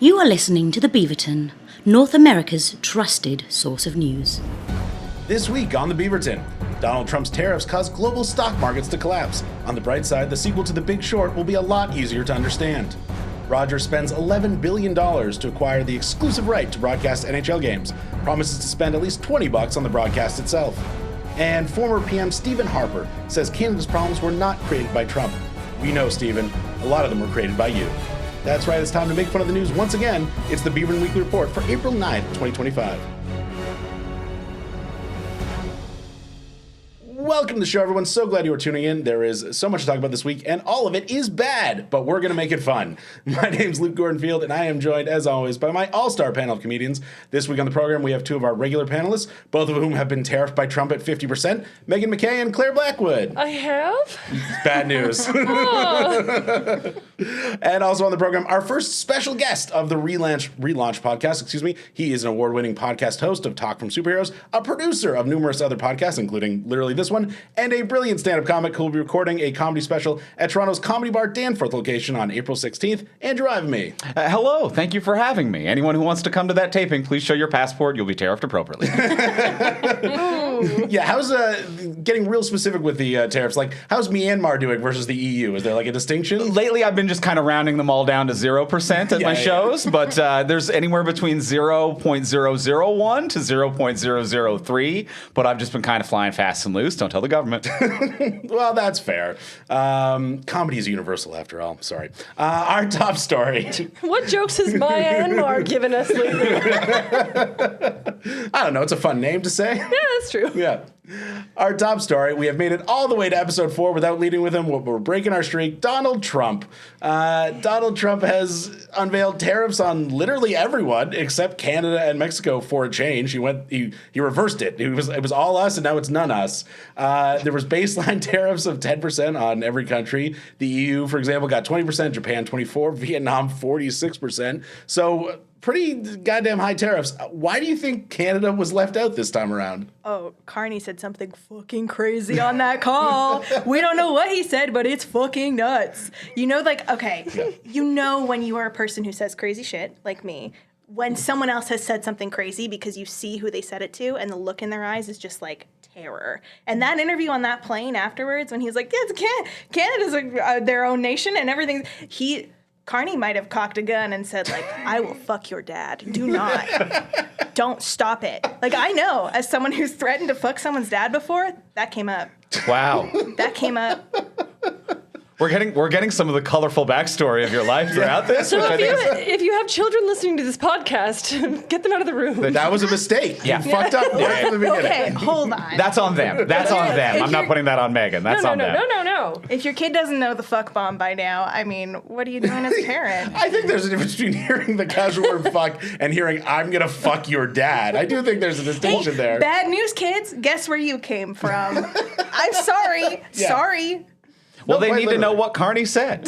You are listening to the Beaverton, North America's trusted source of news. This week on the Beaverton, Donald Trump's tariffs caused global stock markets to collapse. On the bright side, the sequel to The Big Short will be a lot easier to understand. Rogers spends $11 billion to acquire the exclusive right to broadcast NHL games, promises to spend at least $20 on the broadcast itself. And former PM Stephen Harper says Canada's problems were not created by Trump. We know, Stephen, a lot of them were created by you. That's right, it's time to make fun of the news once again. It's the Beaverton Weekly Report for April 9th, 2025. Welcome to the show, everyone. So glad you are tuning in. There is so much to talk about this week, and all of it is bad, but we're going to make it fun. My name's Luke Gordon-Field, and I am joined, as always, by my all-star panel of comedians. This week on the program, we have two of our regular panelists, both of whom have been tariffed by Trump at 50%, MacKay and Clare Blackwood. I have? Bad news. Oh. And also on the program, our first special guest of the relaunch podcast, He is an award-winning podcast host of Talk from Superheroes, a producer of numerous other podcasts, including literally this one, and a brilliant stand-up comic who will be recording a comedy special at Toronto's Comedy Bar Danforth location on April 16th, Andrew Ivimey. Hello, thank you for having me. Anyone who wants to come to that taping, please show your passport. You'll be tariffed appropriately. Yeah, how's getting real specific with the tariffs? Like, how's Myanmar doing versus the EU? Is there like a distinction? Lately, I've been just kind of rounding them all down to 0% at my shows, but there's anywhere between 0.001 to 0.003, but I've just been kind of flying fast and loose. Don't tell the government. Well, that's fair. Comedy is universal, after all. Sorry. Our top story. What jokes has Myanmar given us lately? I don't know. It's a fun name to say. Yeah, that's true. Yeah. Our top story, we have made it all the way to episode 4 without leading with him. We're breaking our streak. Donald Trump. Donald Trump has unveiled tariffs on literally everyone except Canada and Mexico for a change. He reversed it. It was all us and now it's none us. There was baseline tariffs of 10% on every country. The EU, for example, got 20%, Japan 24%, Vietnam 46%. So pretty goddamn high tariffs. Why do you think Canada was left out this time around? Oh, Carney said something fucking crazy on that call. We don't know what he said, but it's fucking nuts. You know, like, okay, you know when you are a person who says crazy shit, like me, when someone else has said something crazy because you see who they said it to and the look in their eyes is just like terror. And that interview on that plane afterwards when he was like, yeah, Canada's their own nation and everything, Carney might have cocked a gun and said, like, I will fuck your dad. Do not. Don't stop it. Like, I know, as someone who's threatened to fuck someone's dad before, that came up. Wow. That came up. We're getting some of the colorful backstory of your life throughout this. So which if you have children listening to this podcast, get them out of the room. That was a mistake. Yeah. You fucked up right from the beginning. Okay, hold on. That's on them. That's on them. I'm not putting that on Megan. That's on them. No. If your kid doesn't know the fuck bomb by now, I mean, what are you doing as a parent? I think there's a difference between hearing the casual word fuck and hearing I'm going to fuck your dad. I do think there's a distinction there. Bad news, kids. Guess where you came from. I'm sorry. Yeah. Sorry. Well, No, they quite need to literally. know what Carney said.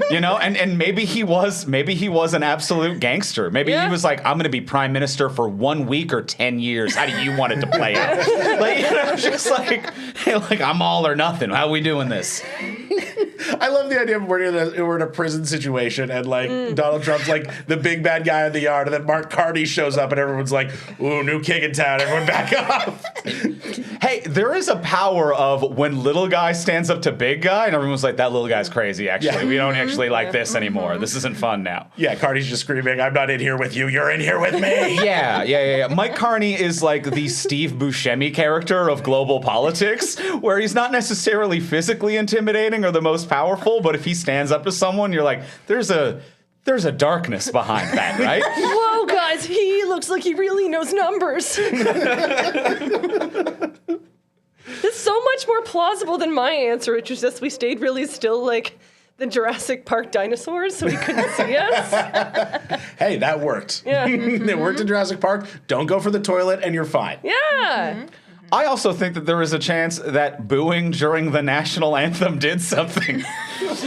You know, and maybe he was an absolute gangster. Maybe he was like, I'm going to be prime minister for 1 week or 10 years. How do you want it to play out? Like, you know, just like I'm all or nothing. How are we doing this? I love the idea of we're in a prison situation and like Donald Trump's like the big bad guy in the yard and then Mark Carney shows up and everyone's like, ooh, new king in town. Everyone back off. Hey, there is a power of when little guy stands up to big guy and everyone's like, that little guy's crazy, actually. Yeah. We don't actually like this anymore. This isn't fun now. Yeah, Carney's just screaming, I'm not in here with you. You're in here with me. Yeah. Mike Carney is like the Steve Buscemi character of global politics, where he's not necessarily physically intimidating or the most powerful, but if he stands up to someone, you're like, there's a darkness behind that, right? Whoa, guys, he looks like he really knows numbers. It's so much more plausible than my answer, which was just we stayed really still like the Jurassic Park dinosaurs so he couldn't see us. Hey, that worked. Yeah. It worked in Jurassic Park. Don't go for the toilet and you're fine. Yeah. I also think that there is a chance that booing during the national anthem did something.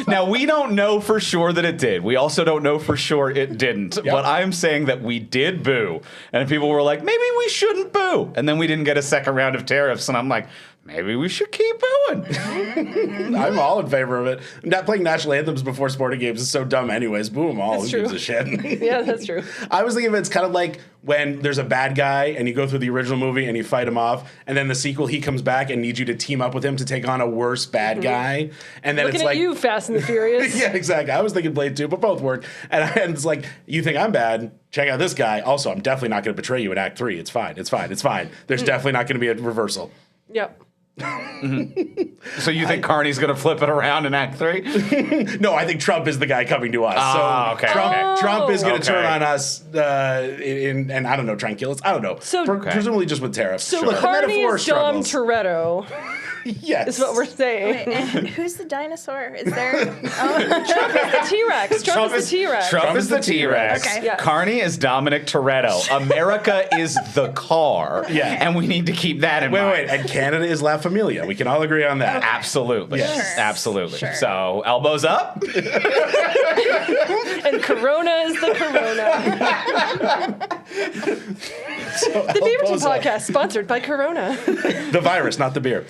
Now, we don't know for sure that it did. We also don't know for sure it didn't. Yep. But I'm saying that we did boo. And people were like, maybe we shouldn't boo. And then we didn't get a second round of tariffs. And I'm like, maybe we should keep going. I'm all in favor of it. Not playing national anthems before sporting games is so dumb anyways. Boo 'em all. That's Who gives true. a shit? Yeah, that's true. I was thinking of it's kind of like when there's a bad guy and you go through the original movie and you fight him off, and then the sequel he comes back and needs you to team up with him to take on a worse bad guy. And then Looking it's at like you, Fast and the Furious. yeah, exactly. I was thinking Blade 2, but both work. And it's like, you think I'm bad? Check out this guy. Also, I'm definitely not going to betray you in Act 3. It's fine. It's fine. It's fine. There's definitely not going to be a reversal. Yep. So you think Carney's going to flip it around in Act 3? No, I think Trump is the guy coming to us. Ah, okay, Trump is going to turn Okay. on us and I don't know, try and kill us. I don't know. So- Presumably just with tariffs. So Look, the Carney metaphor is Dom struggles. Toretto, Yes. is what we're saying. And who's the dinosaur? Is there? Trump is the T-Rex. Trump is the T-Rex. Trump is the T-Rex. Okay. Yeah. Carney is Dominic Toretto. America is the car. Yeah. And we need to keep that in mind. Wait. And Canada is La Familia. We can all agree on that. Absolutely. Yes. Sure. Absolutely. Sure. So, elbows up. And Corona is the Corona. The Beaverton elbows up. podcast, sponsored by Corona. The virus, not the beer.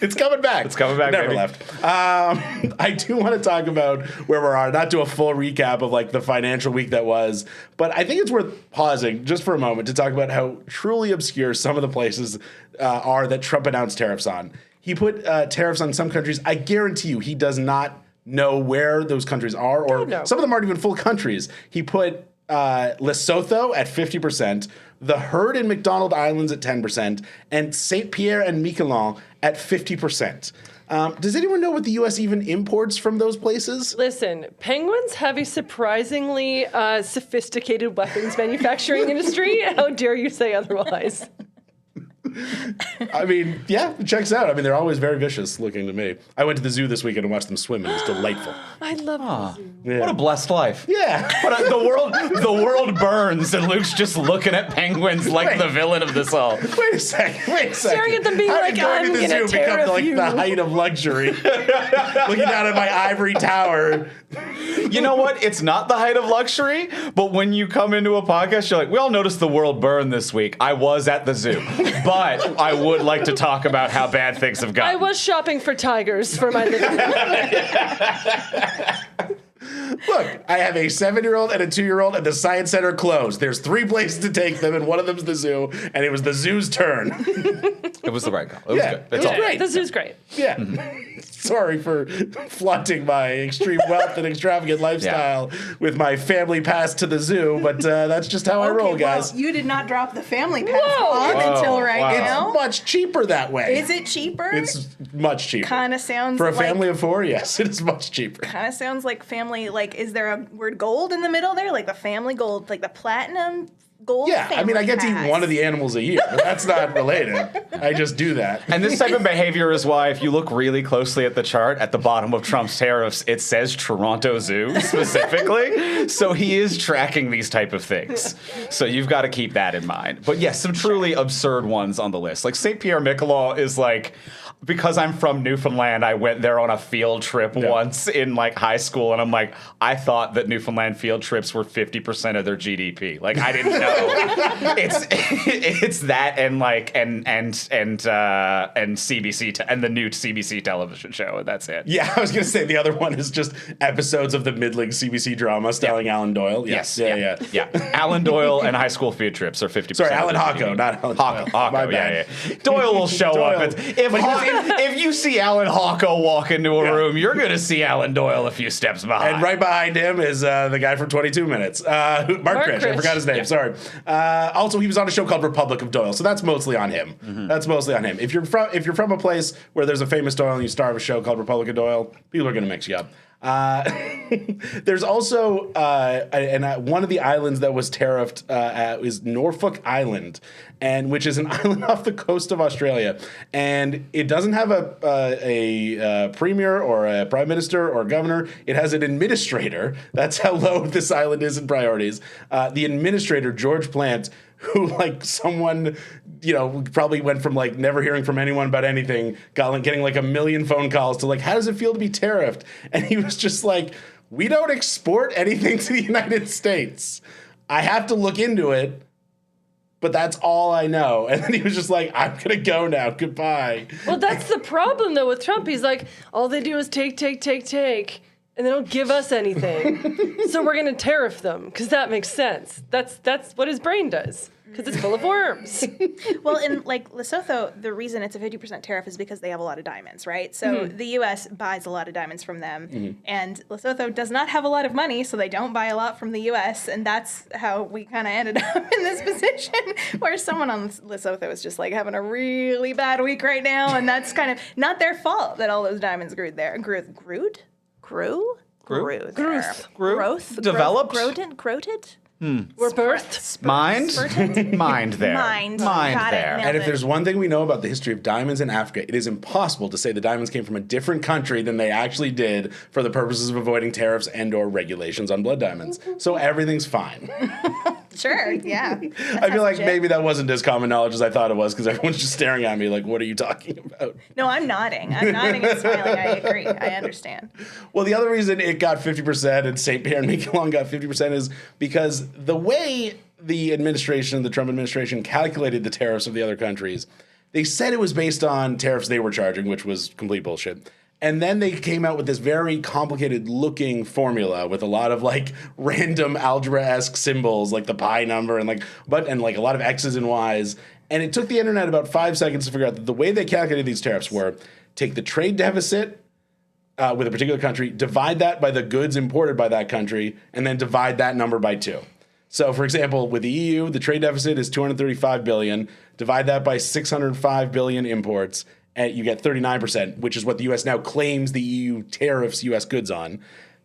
It's coming back. It's coming back, Never baby. left. I do want to talk about where we are, not do a full recap of like the financial week that was, but I think it's worth pausing just for a moment to talk about how truly obscure some of the places are that Trump announced tariffs on. He put tariffs on some countries. I guarantee you he does not know where those countries are, or no. some of them aren't even full countries. He put Lesotho at 50%, the Herd in McDonald Islands at 10%, and Saint Pierre and Miquelon at 50%. Does anyone know what the U.S. even imports from those places? Listen, penguins have a surprisingly sophisticated weapons manufacturing industry. How dare you say otherwise? I mean, yeah, it checks out. I mean, they're always very vicious looking to me. I went to the zoo this weekend and watched them swim, and it was delightful. I love this. Yeah. What a blessed life. Yeah. The world burns, and Luke's just looking at penguins like Wait. the villain of this all. Wait a second. Staring at them being How like, did going "I'm to the gonna zoo become tariff like you." the height of luxury? Looking down at my ivory tower. You know what? It's not the height of luxury, but when you come into a podcast, you're like, we all noticed the world burn this week. I was at the zoo, but I would like to talk about how bad things have I gotten. was shopping for tigers for my living room. Look, I have a 7-year-old and a 2-year-old, and the science center closed. There's 3 places to take them, and one of them's the zoo, and it was the zoo's turn. It was the right call. It was Yeah, good. it That's was all. great. The zoo's great. Yeah. Sorry for flaunting my extreme wealth and extravagant lifestyle with my family pass to the zoo, but that's just how I roll, guys. Well, you did not drop the family pass Whoa. on until right Wow. now. It's much cheaper that way. Is it cheaper? It's much cheaper. Kind of sounds For a like, family of 4, yes, it is much cheaper. Kind of sounds like family. Like, is there a word gold in the middle there? Like the family gold, like the platinum gold. Yeah, I mean, I get to pass. eat one of the animals a year, but that's not related. I just do that. And this type of behavior is why, if you look really closely at the chart at the bottom of Trump's tariffs, it says Toronto Zoo specifically. So he is tracking these type of things. So you've got to keep that in mind. But yes, some truly absurd ones on the list. Like St. Pierre Miquelon is like, because I'm from Newfoundland, I went there on a field trip once in like high school, and I'm like, I thought that Newfoundland field trips were 50% of their GDP. Like I didn't know. it's that and like and CBC and the new CBC television show, and that's it. Yeah, I was going to say the other one is just episodes of the middling CBC drama starring Alan Doyle. Yes. Yeah. Alan Doyle and high school field trips are 50%. Sorry, of Alan their Hocko, GDP. not Alan Hocko. Doyle. My Yeah, bad. yeah. Doyle will show Doyle. up. If you see Alan Hocko walk into a room, you're going to see Alan Doyle a few steps behind. And right behind him is the guy from 22 Minutes, Mark Krish. I Krish. forgot his name. Sorry. Also, he was on a show called Republic of Doyle, so that's mostly on him. That's mostly on him. If you're from a place where there's a famous Doyle and you star of a show called Republic of Doyle, people are going to mix you up. There's also one of the islands that was tariffed is Norfolk Island, and which is an island off the coast of Australia, and it doesn't have a premier or a prime minister or governor. It has an administrator. That's how low this island is in priorities. The administrator, George Plant, who like someone, probably went from like never hearing from anyone about anything, getting like 1 million phone calls to like, how does it feel to be tariffed? And he was just like, we don't export anything to the United States. I have to look into it. but that's all I know. And then he was just like, I'm going to go now. Goodbye. Well, that's the problem, though, with Trump. He's like, all they do is take, and they don't give us anything. So we're going to tariff them, because that makes sense. That's what his brain does, because it's full of worms. Well, in like Lesotho, the reason it's a 50% tariff is because they have a lot of diamonds, right? So the U.S. buys a lot of diamonds from them, and Lesotho does not have a lot of money, so they don't buy a lot from the U.S., and that's how we kind of ended up in this position where someone on Lesotho is just like having a really bad week right now, and that's kind of not their fault that all those diamonds grew there. Grew. Developed? Growed? We're birthed. Mind there. Mind. Mind Got it. there. Nailed And if it. there's one thing we know about the history of diamonds in Africa, it is impossible to say the diamonds came from a different country than they actually did for the purposes of avoiding tariffs and or regulations on blood diamonds. So everything's fine. Sure, yeah. I feel like maybe that wasn't as common knowledge as I thought it was because everyone's just staring at me like, what are you talking about? No, I'm nodding. I'm nodding and smiling. I agree. I understand. Well, the other reason it got 50% and St. Pierre and Miquelon got 50% is because the way the Trump administration calculated the tariffs of the other countries, they said it was based on tariffs they were charging, which was complete bullshit. And then they came out with this very complicated looking formula with a lot of like random algebra-esque symbols, like the pi number and like a lot of X's and Y's. And it took the internet about 5 seconds to figure out that the way they calculated these tariffs were take the trade deficit with a particular country, divide that by the goods imported by that country, and then divide that number by 2. So, for example, with the EU, the trade deficit is $235 billion. Divide that by 605 billion imports, and you get 39%, which is what the U.S. now claims the EU tariffs U.S. goods on.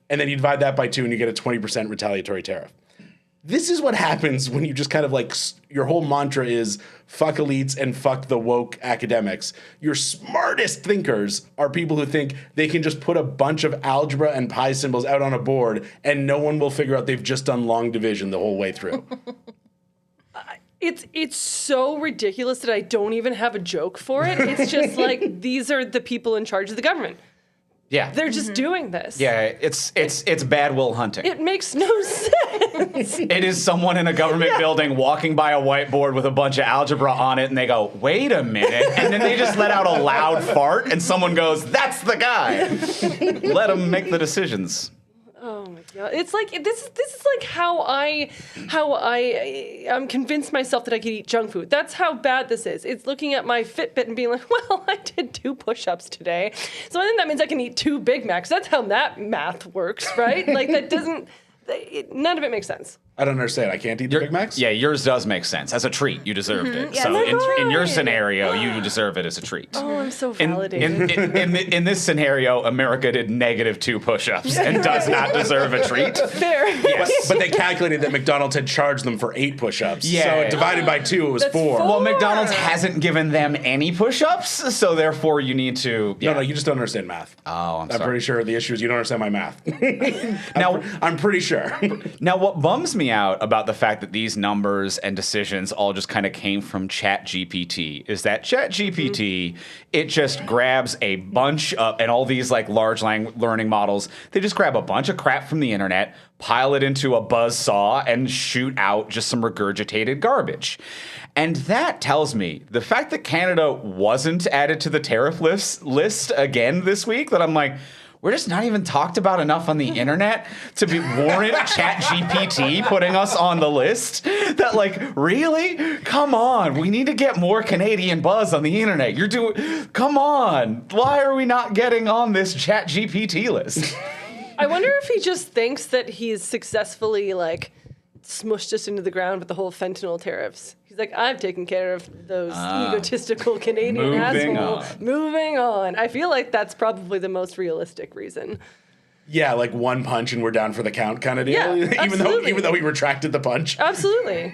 And then you divide that by 2, and you get a 20% retaliatory tariff. This is what happens when you just kind of like, your whole mantra is fuck elites and fuck the woke academics. Your smartest thinkers are people who think they can just put a bunch of algebra and pi symbols out on a board and no one will figure out they've just done long division the whole way through. It's so ridiculous that I don't even have a joke for it. It's just like, these are the people in charge of the government. Yeah. They're just doing this. Yeah, it's bad will hunting. It makes no sense. It is someone in a government building walking by a whiteboard with a bunch of algebra on it, and they go, wait a minute. And then they just let out a loud fart, and someone goes, that's the guy. Let him make the decisions. Oh my god! It's like this is like how I convinced myself that I could eat junk food. That's how bad this is. It's looking at my Fitbit and being like, well, I did 2 push-ups today, so I think that means I can eat 2 Big Macs. That's how that math works, right? Like that doesn't. None of it makes sense. I don't understand. I can't eat the Big Macs? Yeah, yours does make sense. As a treat, you deserved it. Yeah, So in your right. scenario, you deserve it as a treat. Oh, I'm so validated. In this scenario, America did -2 push-ups and does not deserve a treat. Fair. Yes. But they calculated that McDonald's had charged them for 8 push-ups. Yeah. So divided by 2, it was That's 4. Well, McDonald's hasn't given them any push-ups, so therefore you need to. Yeah. No, you just don't understand math. Oh, I'm I'm sorry. pretty sure the issue is you don't understand my math. Now, I'm pretty sure. Now, what bums me out about the fact that these numbers and decisions all just kind of came from ChatGPT is that ChatGPT, it just grabs a bunch of, and all these like large learning models, they just grab a bunch of crap from the internet, pile it into a buzzsaw, and shoot out just some regurgitated garbage. And that tells me the fact that Canada wasn't added to the tariff list again this week, that I'm like, we're just not even talked about enough on the internet to be warrant ChatGPT putting us on the list. That like, really? Come on. We need to get more Canadian buzz on the internet. Come on. Why are we not getting on this ChatGPT list? I wonder if he just thinks that he's successfully like smushed us into the ground with the whole fentanyl tariffs. He's like, I've taken care of those egotistical Canadian moving assholes. on. Moving on. I feel like that's probably the most realistic reason. Yeah, like 1 punch and we're down for the count kind of deal. Yeah, even though he retracted the punch. Absolutely.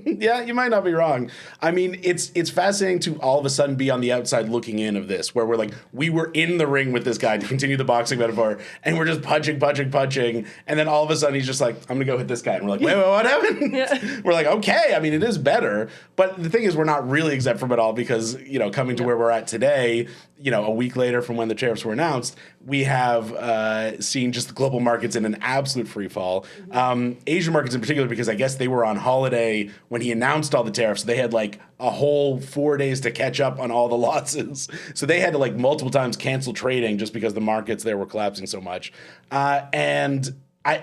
Yeah, you might not be wrong. I mean, it's fascinating to all of a sudden be on the outside looking in of this, where we're like, we were in the ring with this guy, to continue the boxing metaphor, and we're just punching, and then all of a sudden he's just like, I'm gonna go hit this guy, and we're like, wait, what happened? Yeah. We're like, okay, I mean, it is better, but the thing is, we're not really exempt from it all because, coming to where we're at today, a week later from when the tariffs were announced, we have seen just the global markets in an absolute free fall. Asian markets in particular, because I guess they were on holiday when he announced all the tariffs. They had like a whole 4 days to catch up on all the losses. So they had to like multiple times cancel trading just because the markets there were collapsing so much. And I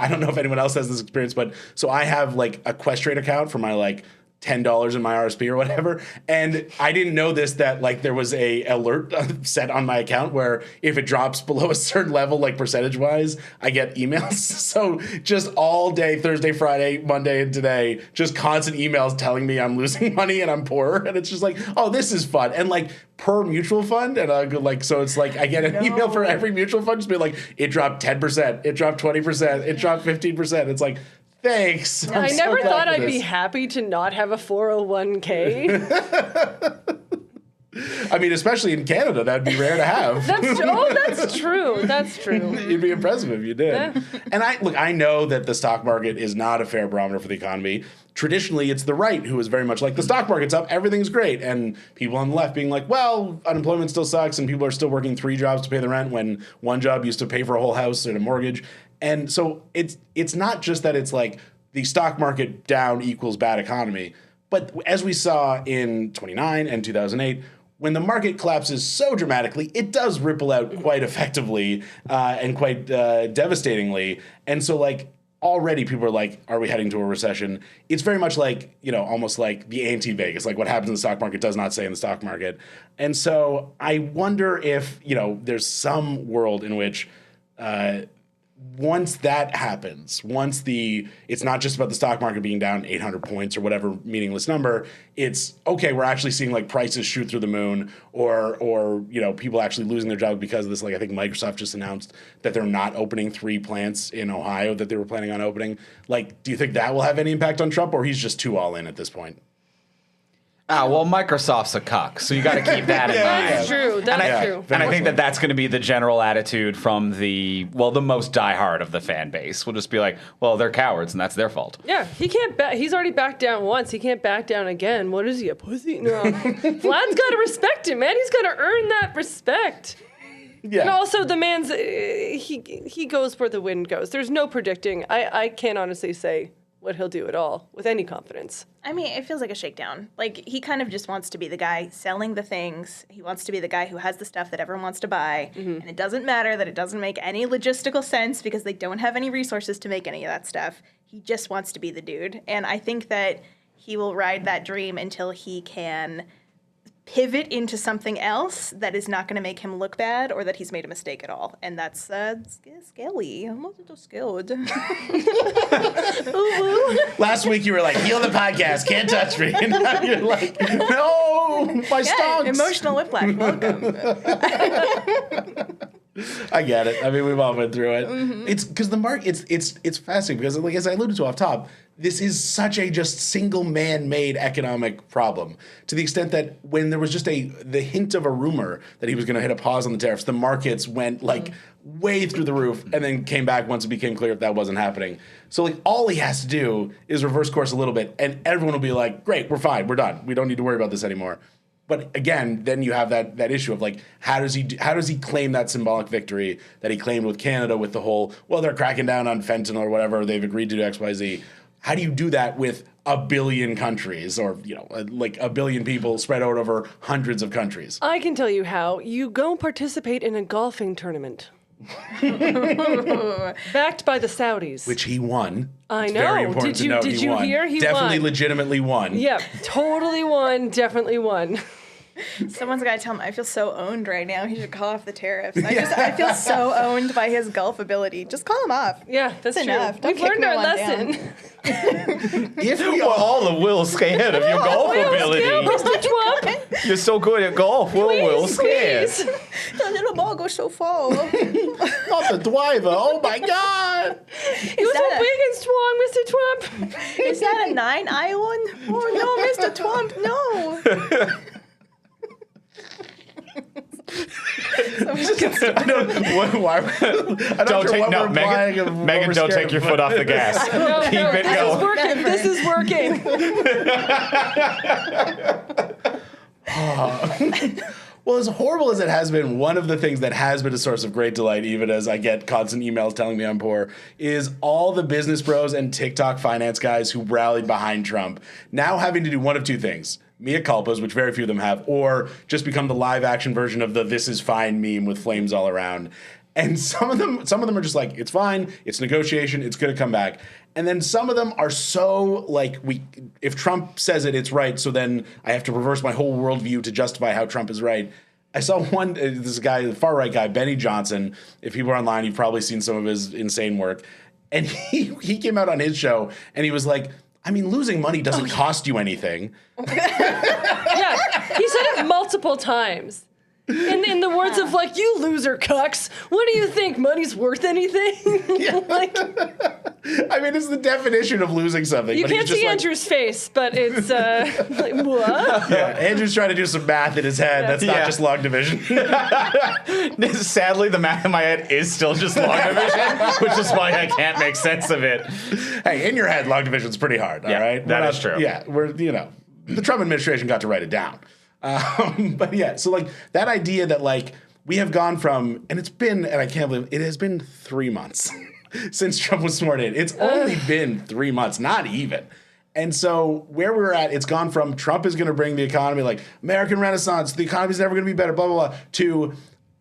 don't know if anyone else has this experience, but so I have like a Questrade account for my like $10 in my RSP or whatever. And I didn't know this, that like there was a alert set on my account where if it drops below a certain level, like percentage wise, I get emails. So just all day, Thursday, Friday, Monday, and today, just constant emails telling me I'm losing money and I'm poor. And it's just like, oh, this is fun. And like per mutual fund. And I go like, so it's like I get an email for every mutual fund, just be like, it dropped 10%, it dropped 20%, it dropped 15%. It's like, thanks. I never thought I'd be happy to not have a 401k. I mean, especially in Canada, that'd be rare to have. That's true. That's true. You'd be impressive if you did. Yeah. And I know that the stock market is not a fair barometer for the economy. Traditionally, it's the right who is very much like, the stock market's up, everything's great. And people on the left being like, well, unemployment still sucks and people are still working 3 jobs to pay the rent when one job used to pay for a whole house and a mortgage. And so it's not just that it's like the stock market down equals bad economy, but as we saw in 2009 and 2008, when the market collapses so dramatically, it does ripple out quite effectively and quite devastatingly. And so like already people are like, are we heading to a recession? It's very much like, almost like the anti-Vegas, like what happens in the stock market does not stay in the stock market. And so I wonder if, there's some world in which once that happens, it's not just about the stock market being down 800 points or whatever meaningless number, it's okay, we're actually seeing like prices shoot through the moon or people actually losing their jobs because of this. Like I think Microsoft just announced that they're not opening 3 plants in Ohio that they were planning on opening. Like, do you think that will have any impact on Trump, or he's just too all in at this point? Well, Microsoft's a cuck, so you got to keep that in mind. That's true. That's true. And I think that's going to be the general attitude from the most diehard of the fan base. We'll just be like, well, they're cowards, and that's their fault. Yeah, he can't he's already backed down once. He can't back down again. What is he, a pussy? No. Vlad's got to respect him, man. He's got to earn that respect. Yeah. And also, the man's, he goes where the wind goes. There's no predicting. I can't honestly say what he'll do at all with any confidence. I mean, it feels like a shakedown. Like, he kind of just wants to be the guy selling the things. He wants to be the guy who has the stuff that everyone wants to buy. Mm-hmm. And it doesn't matter that it doesn't make any logistical sense because they don't have any resources to make any of that stuff. He just wants to be the dude. And I think that he will ride that dream until he can pivot into something else that is not going to make him look bad or that he's made a mistake at all. And that's scary. I'm not so scared. Last week you were like, heal the podcast, can't touch me. And now you're like, no, my stonks. Emotional whiplash, welcome. I get it. I mean, we've all been through it. Mm-hmm. It's because the market, it's fascinating because, like, as I alluded to off top, this is such a just single man-made economic problem to the extent that when there was just the hint of a rumor that he was going to hit a pause on the tariffs, the markets went like way through the roof and then came back once it became clear that wasn't happening. So like all he has to do is reverse course a little bit and everyone will be like, great, we're fine, we're done. We don't need to worry about this anymore. But again, then you have that issue of like, how does he claim that symbolic victory that he claimed with Canada with the whole, well, they're cracking down on fentanyl or whatever, they've agreed to do X, Y, Z. How do you do that with a billion countries or, like a billion people spread out over hundreds of countries? I can tell you how. You go participate in a golfing tournament. Backed by the Saudis. Which he won. I it's know. Very important did to note did he you won. hear he Definitely won? legitimately won. Yeah, totally won. Definitely won. Someone's got to tell him I feel so owned right now. He should call off the tariffs. I feel so owned by his golf ability. Just call him off. Yeah, that's true. Enough. We've learned our lesson. If we were all the Will scared of your golf ability. Mr. Trump. You're so good at golf. Will scared. The little ball goes so far. Not the driver. Oh my God. You're so big and strong, Mr. Trump. Is that a 9 iron? Oh no, Mr. Trump, no. Megan, don't take your foot off the gas. Keep it going. This is working. Well, as horrible as it has been, one of the things that has been a source of great delight, even as I get constant emails telling me I'm poor, is all the business bros and TikTok finance guys who rallied behind Trump now having to do one of two things. Mea culpas, which very few of them have, or just become the live action version of the "this is fine" meme with flames all around. And some of them are just like, it's fine, it's negotiation, it's going to come back. And then some of them are so like, if Trump says it, it's right. So then I have to reverse my whole worldview to justify how Trump is right. I saw this guy, the far right guy, Benny Johnson. If people are online, you've probably seen some of his insane work. And he came out on his show and he was like, I mean, losing money doesn't cost you anything. Yeah, he said it multiple times. In the words of, like, you loser cucks, what do you think? Money's worth anything? Like, I mean, it's the definition of losing something. you but can't see Andrew's face, but it's, like, what? Yeah, Andrew's trying to do some math in his head. That's not just long division. Sadly, the math in my head is still just long division, which is why I can't make sense of it. Hey, in your head, long division's pretty hard, all right? That is true. Yeah, the Trump administration got to write it down. But yeah, so like that idea that like we have gone from, and I can't believe it has been 3 months since Trump was sworn in. It's only been 3 months, not even. And so where we're at, it's gone from Trump is going to bring the economy, like American Renaissance, the economy's never going to be better, blah, blah, blah, to,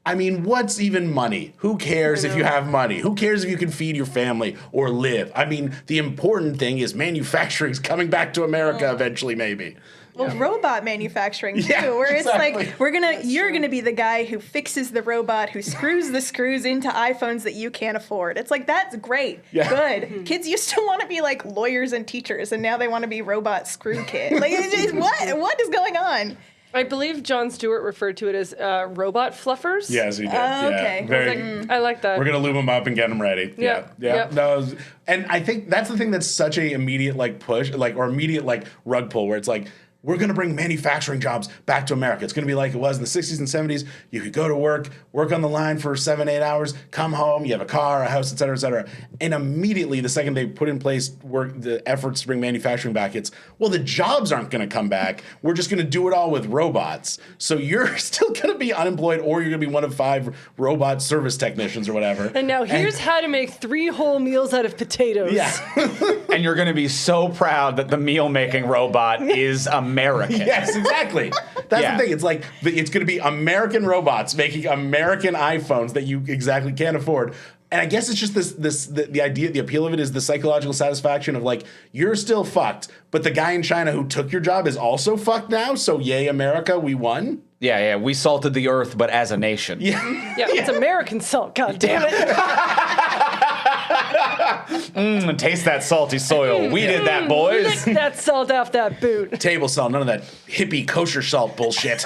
I mean, what's even money? Who cares if you have money? Who cares if you can feed your family or live? I mean, the important thing is manufacturing's coming back to America eventually, maybe. Well, robot manufacturing too, where it's exactly. like you're gonna be the guy who fixes the robot, who screws the screws into iPhones that you can't afford. It's like, that's great, good. Kids used to want to be like lawyers and teachers, and now they want to be robot screw kid. Like, what is going on? I believe Jon Stewart referred to it as robot fluffers. Yes, he did. Okay. I like that. We're gonna lube them up and get them ready. Yeah. Yep. No, and I think that's the thing that's such a immediate like push, like or immediate like rug pull, where it's like, we're going to bring manufacturing jobs back to America. It's going to be like it was in the 60s and 70s. You could go to work on the line for 7-8 hours, come home, you have a car, a house, et cetera, et cetera. And immediately, the second they put in place the efforts to bring manufacturing back, it's, well, the jobs aren't going to come back. We're just going to do it all with robots. So you're still going to be unemployed, or you're going to be one of 5 robot service technicians or whatever. And now here's how to make 3 whole meals out of potatoes. Yeah. And you're going to be so proud that the meal-making robot is American. Yes, exactly. That's the thing. It's like it's going to be American robots making American iPhones that you exactly can't afford. And I guess it's just the idea, the appeal of it is the psychological satisfaction of like, you're still fucked, but the guy in China who took your job is also fucked now. So yay, America, we won. Yeah. We salted the earth, but as a nation. Yeah, it's American salt, God damn it. Taste that salty soil. We did that, boys. Lick that salt off that boot. Table salt, none of that hippie kosher salt bullshit.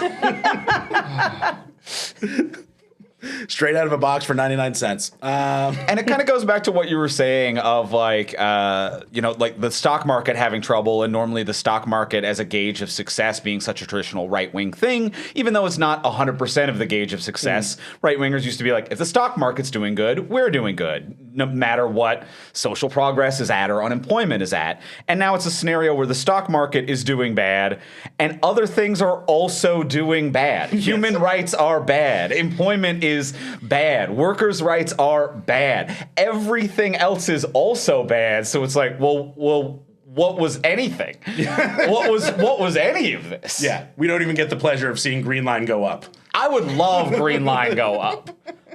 Straight out of a box for 99 cents. And it kind of goes back to what you were saying of like, like the stock market having trouble, and normally the stock market as a gauge of success being such a traditional right-wing thing, even though it's not 100% of the gauge of success. Right-wingers used to be like, if the stock market's doing good, we're doing good, no matter what social progress is at or unemployment is at. And now it's a scenario where the stock market is doing bad and other things are also doing bad. Human rights are bad. Employment is bad. Workers' rights are bad. Everything else is also bad. So it's like, well, what was anything? What was any of this? Yeah, we don't even get the pleasure of seeing Green Line go up. I would love Green Line go up.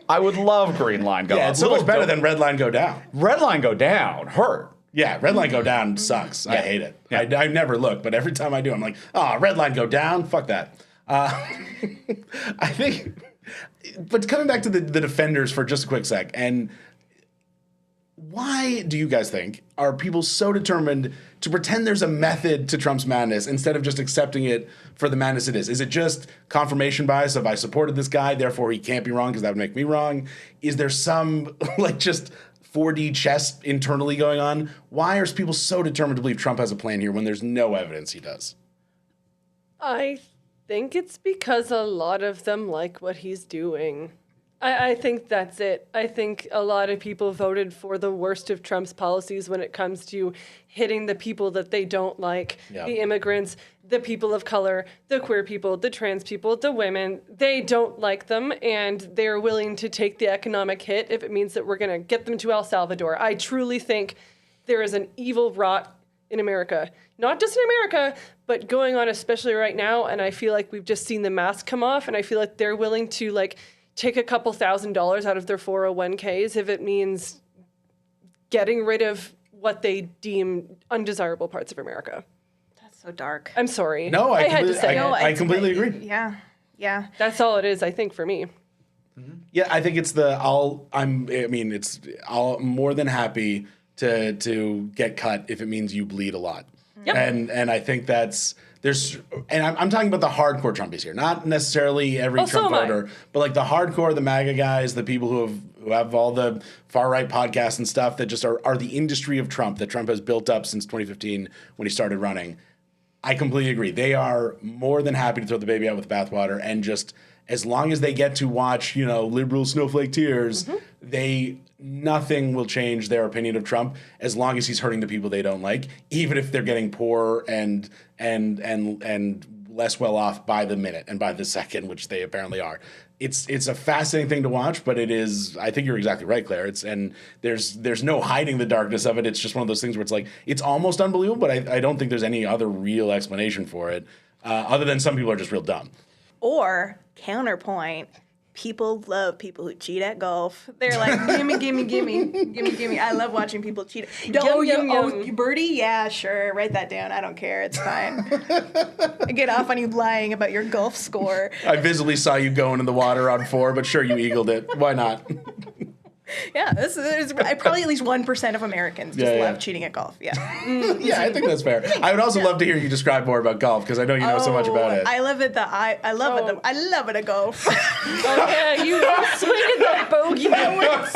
I would love Green Line go up. Yeah, it's so much better than Red Line go down. Red Line go down hurt. Yeah, Red Line go down sucks. I hate it. Yeah. I never look, but every time I do, I'm like, Red Line go down? Fuck that. I think, but coming back to the defenders for just a quick sec, and why do you guys think are people so determined to pretend there's a method to Trump's madness instead of just accepting it for the madness it is? Is it just confirmation bias of I supported this guy, therefore he can't be wrong because that would make me wrong? Is there some like just 4D chess internally going on? Why are people so determined to believe Trump has a plan here when there's no evidence he does? I think it's because a lot of them like what he's doing. I think that's it. I think a lot of people voted for the worst of Trump's policies when it comes to hitting the people that they don't like, the immigrants, the people of color, the queer people, the trans people, the women. They don't like them, and they're willing to take the economic hit if it means that we're going to get them to El Salvador. I truly think there is an evil rot in America. Not just in America, but going on especially right now, and I feel like we've just seen the mask come off, and I feel like they're willing to, like, take a couple $1,000s out of their 401ks if it means getting rid of what they deem undesirable parts of America. That's so dark. I'm sorry. No, I had to say it. I completely agree. Yeah. Yeah. That's all it is, I think, for me. Yeah, I think it's I'll more than happy to get cut if it means you bleed a lot. Yep. And I think I'm talking about the hardcore Trumpies here, not necessarily every Trump voter, but like the hardcore, the MAGA guys, the people who have all the far right podcasts and stuff that just are the industry of Trump that Trump has built up since 2015 when he started running. I completely agree. They are more than happy to throw the baby out with the bathwater, and just as long as they get to watch, liberal snowflake tears, nothing will change their opinion of Trump as long as he's hurting the people they don't like, even if they're getting poorer and less well off by the minute and by the second, which they apparently are. It's a fascinating thing to watch, but it is. I think you're exactly right, Claire. There's no hiding the darkness of it. It's just one of those things where it's like it's almost unbelievable, but I don't think there's any other real explanation for it, other than some people are just real dumb. Or counterpoint, people love people who cheat at golf. They're like, gimme. I love watching people cheat. You birdie? Yeah, sure. Write that down. I don't care. It's fine. I get off on you lying about your golf score. I visibly saw you going in the water on 4, but sure, you eagled it. Why not? Yeah, there's probably at least 1% of Americans love cheating at golf. Yeah. Yeah, I think that's fair. I would also love to hear you describe more about golf because I know you know so much about it. I love it. I love it at golf. Oh yeah, you swinging that bogey. I love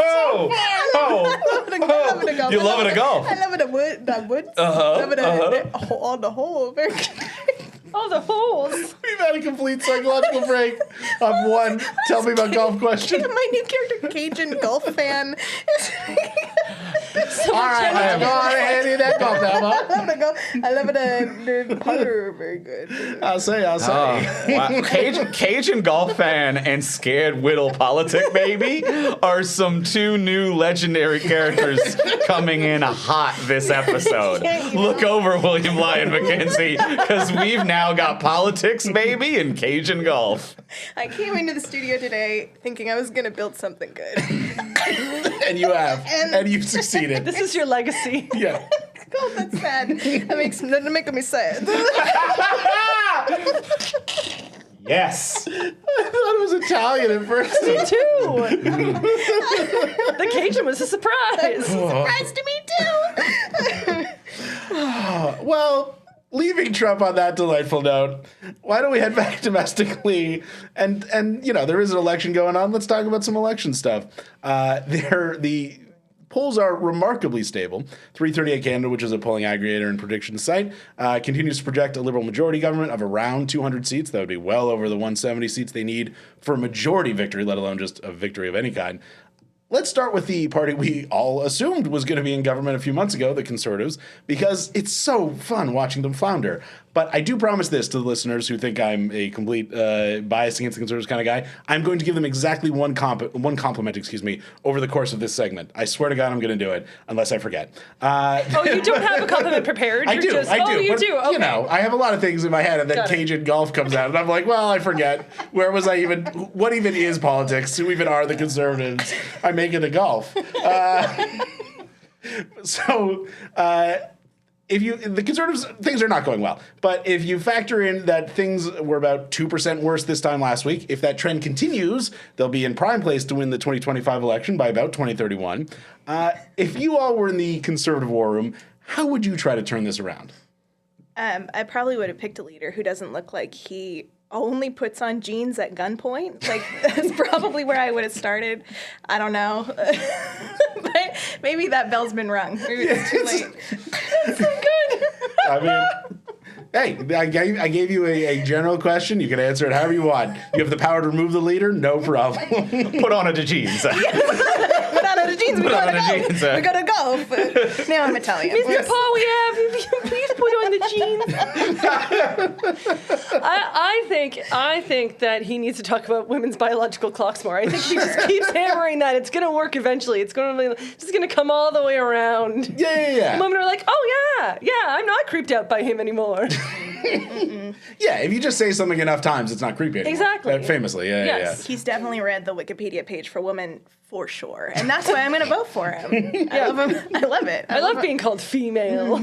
it at golf. You love it at golf. I love it at woods. Love it on the hole. Oh, the holes. We've had a complete psychological break of one tell me about golf question. My new character, Cajun golf fan. All right, I go on ahead and that golf now, Bob. I love it at putter. Very good. I'll say. Wow. Cajun golf fan and scared whittle politic baby are some two new legendary characters coming in hot this episode. Look over William Lyon Mackenzie, because we've now got politics baby and Cajun golf. I came into the studio today thinking I was going to build something good. And you have. And you've succeeded. This is your legacy. Yeah. Oh, that's sad. That making me sad. Yes. I thought it was Italian at first. Me too. The Cajun was a surprise. Surprise to me too. Well, leaving Trump on that delightful note, why don't we head back domestically? And there is an election going on. Let's talk about some election stuff. The polls are remarkably stable. 338 Canada, which is a polling aggregator and prediction site, continues to project a Liberal majority government of around 200 seats. That would be well over the 170 seats they need for a majority victory, let alone just a victory of any kind. Let's start with the party we all assumed was going to be in government a few months ago, the Conservatives, because it's so fun watching them flounder. But I do promise this to the listeners who think I'm a complete bias against the Conservatives kind of guy. I'm going to give them exactly one compliment, over the course of this segment. I swear to God I'm going to do it, unless I forget. Oh, you don't have a compliment prepared? I do. Oh, you but, do? Okay. I have a lot of things in my head, and then Cajun golf comes out, and I'm like, well, I forget. Where was I even? What even is politics? Who even are the Conservatives? I'm making the golf. The Conservatives, things are not going well. But if you factor in that things were about 2% worse this time last week, if that trend continues, they'll be in prime place to win the 2025 election by about 2031. If you all were in the Conservative war room, how would you try to turn this around? I probably would have picked a leader who doesn't look like he only puts on jeans at gunpoint. Like, that's probably where I would have started. I don't know. But maybe that bell's been rung. Maybe it's too late. That's so good. I mean, Hey, I gave you a general question. You can answer it however you want. You have the power to remove the leader, no problem. Put on a jeans. Put on the jeans. We Put on gotta the go. jeans, We gotta go. But now I'm Italian. Mr. Paul, please put on the jeans. I think that he needs to talk about women's biological clocks more. I think he just keeps hammering that it's going to work eventually. It's just going to come all the way around. Yeah. Women are like, oh yeah, I'm not creeped out by him anymore. Yeah, if you just say something enough times, it's not creepy anymore. Exactly. Famously, yeah. Yes. He's definitely read the Wikipedia page for women for sure, and that's why I'm going to vote for him. I love him. I love it. I love being called female.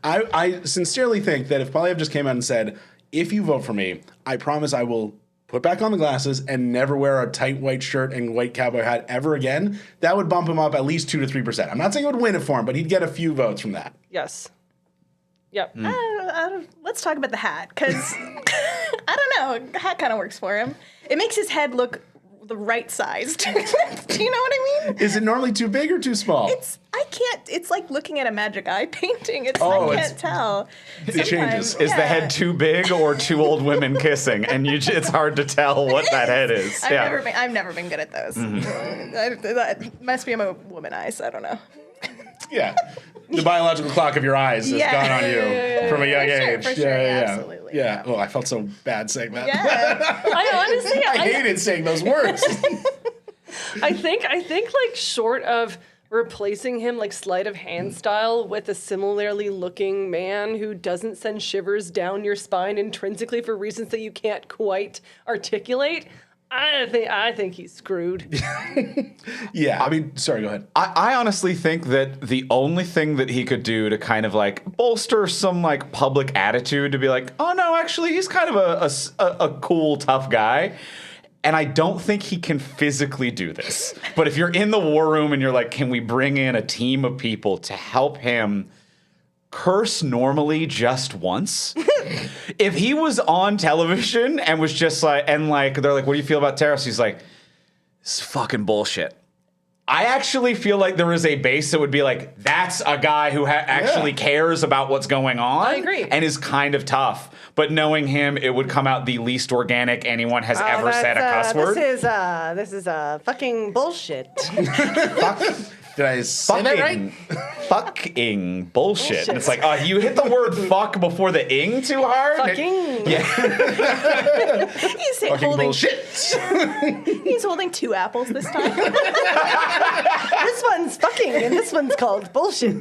I sincerely think that if Polyev just came out and said, if you vote for me, I promise I will put back on the glasses and never wear a tight white shirt and white cowboy hat ever again, that would bump him up at least 2 to 3%. I'm not saying it would win it for him, but he'd get a few votes from that. Yes. Yep. Let's talk about the hat, because I don't know, hat kind of works for him. It makes his head look the right sized. Do you know what I mean? Is it normally too big or too small? It's like looking at a magic eye painting. Oh, I can't tell. It changes. Is the head too big or two old women kissing? And it's hard to tell what that head is. I've never been good at those. That must be a woman eyes. I don't know. Yeah. The biological clock of your eyes has gone on you from a young age. For sure, absolutely. Yeah. Oh, I felt so bad saying that. Yeah. I hated saying those words. I think like short of replacing him like sleight of hand style with a similarly looking man who doesn't send shivers down your spine intrinsically for reasons that you can't quite articulate, I think he's screwed. Yeah, I mean, sorry, go ahead. I honestly think that the only thing that he could do to kind of like bolster some like public attitude to be like, oh no, actually he's kind of a cool, tough guy. And I don't think he can physically do this. But if you're in the war room and you're like, can we bring in a team of people to help him curse normally just once? If he was on television and was just like, and like, they're like, what do you feel about Tariff? He's like, this is fucking bullshit. I actually feel like there is a base that would be like, that's a guy who actually cares about what's going on. I agree. And is kind of tough. But knowing him, it would come out the least organic anyone has ever said a cuss word. This is fucking bullshit. Did I say that right? Fucking bullshit. And it's like, you hit the word fuck before the ing too hard. Fucking. Yeah. He's Fucking holding bullshit. He's holding 2 apples this time. This one's fucking and this one's called bullshit.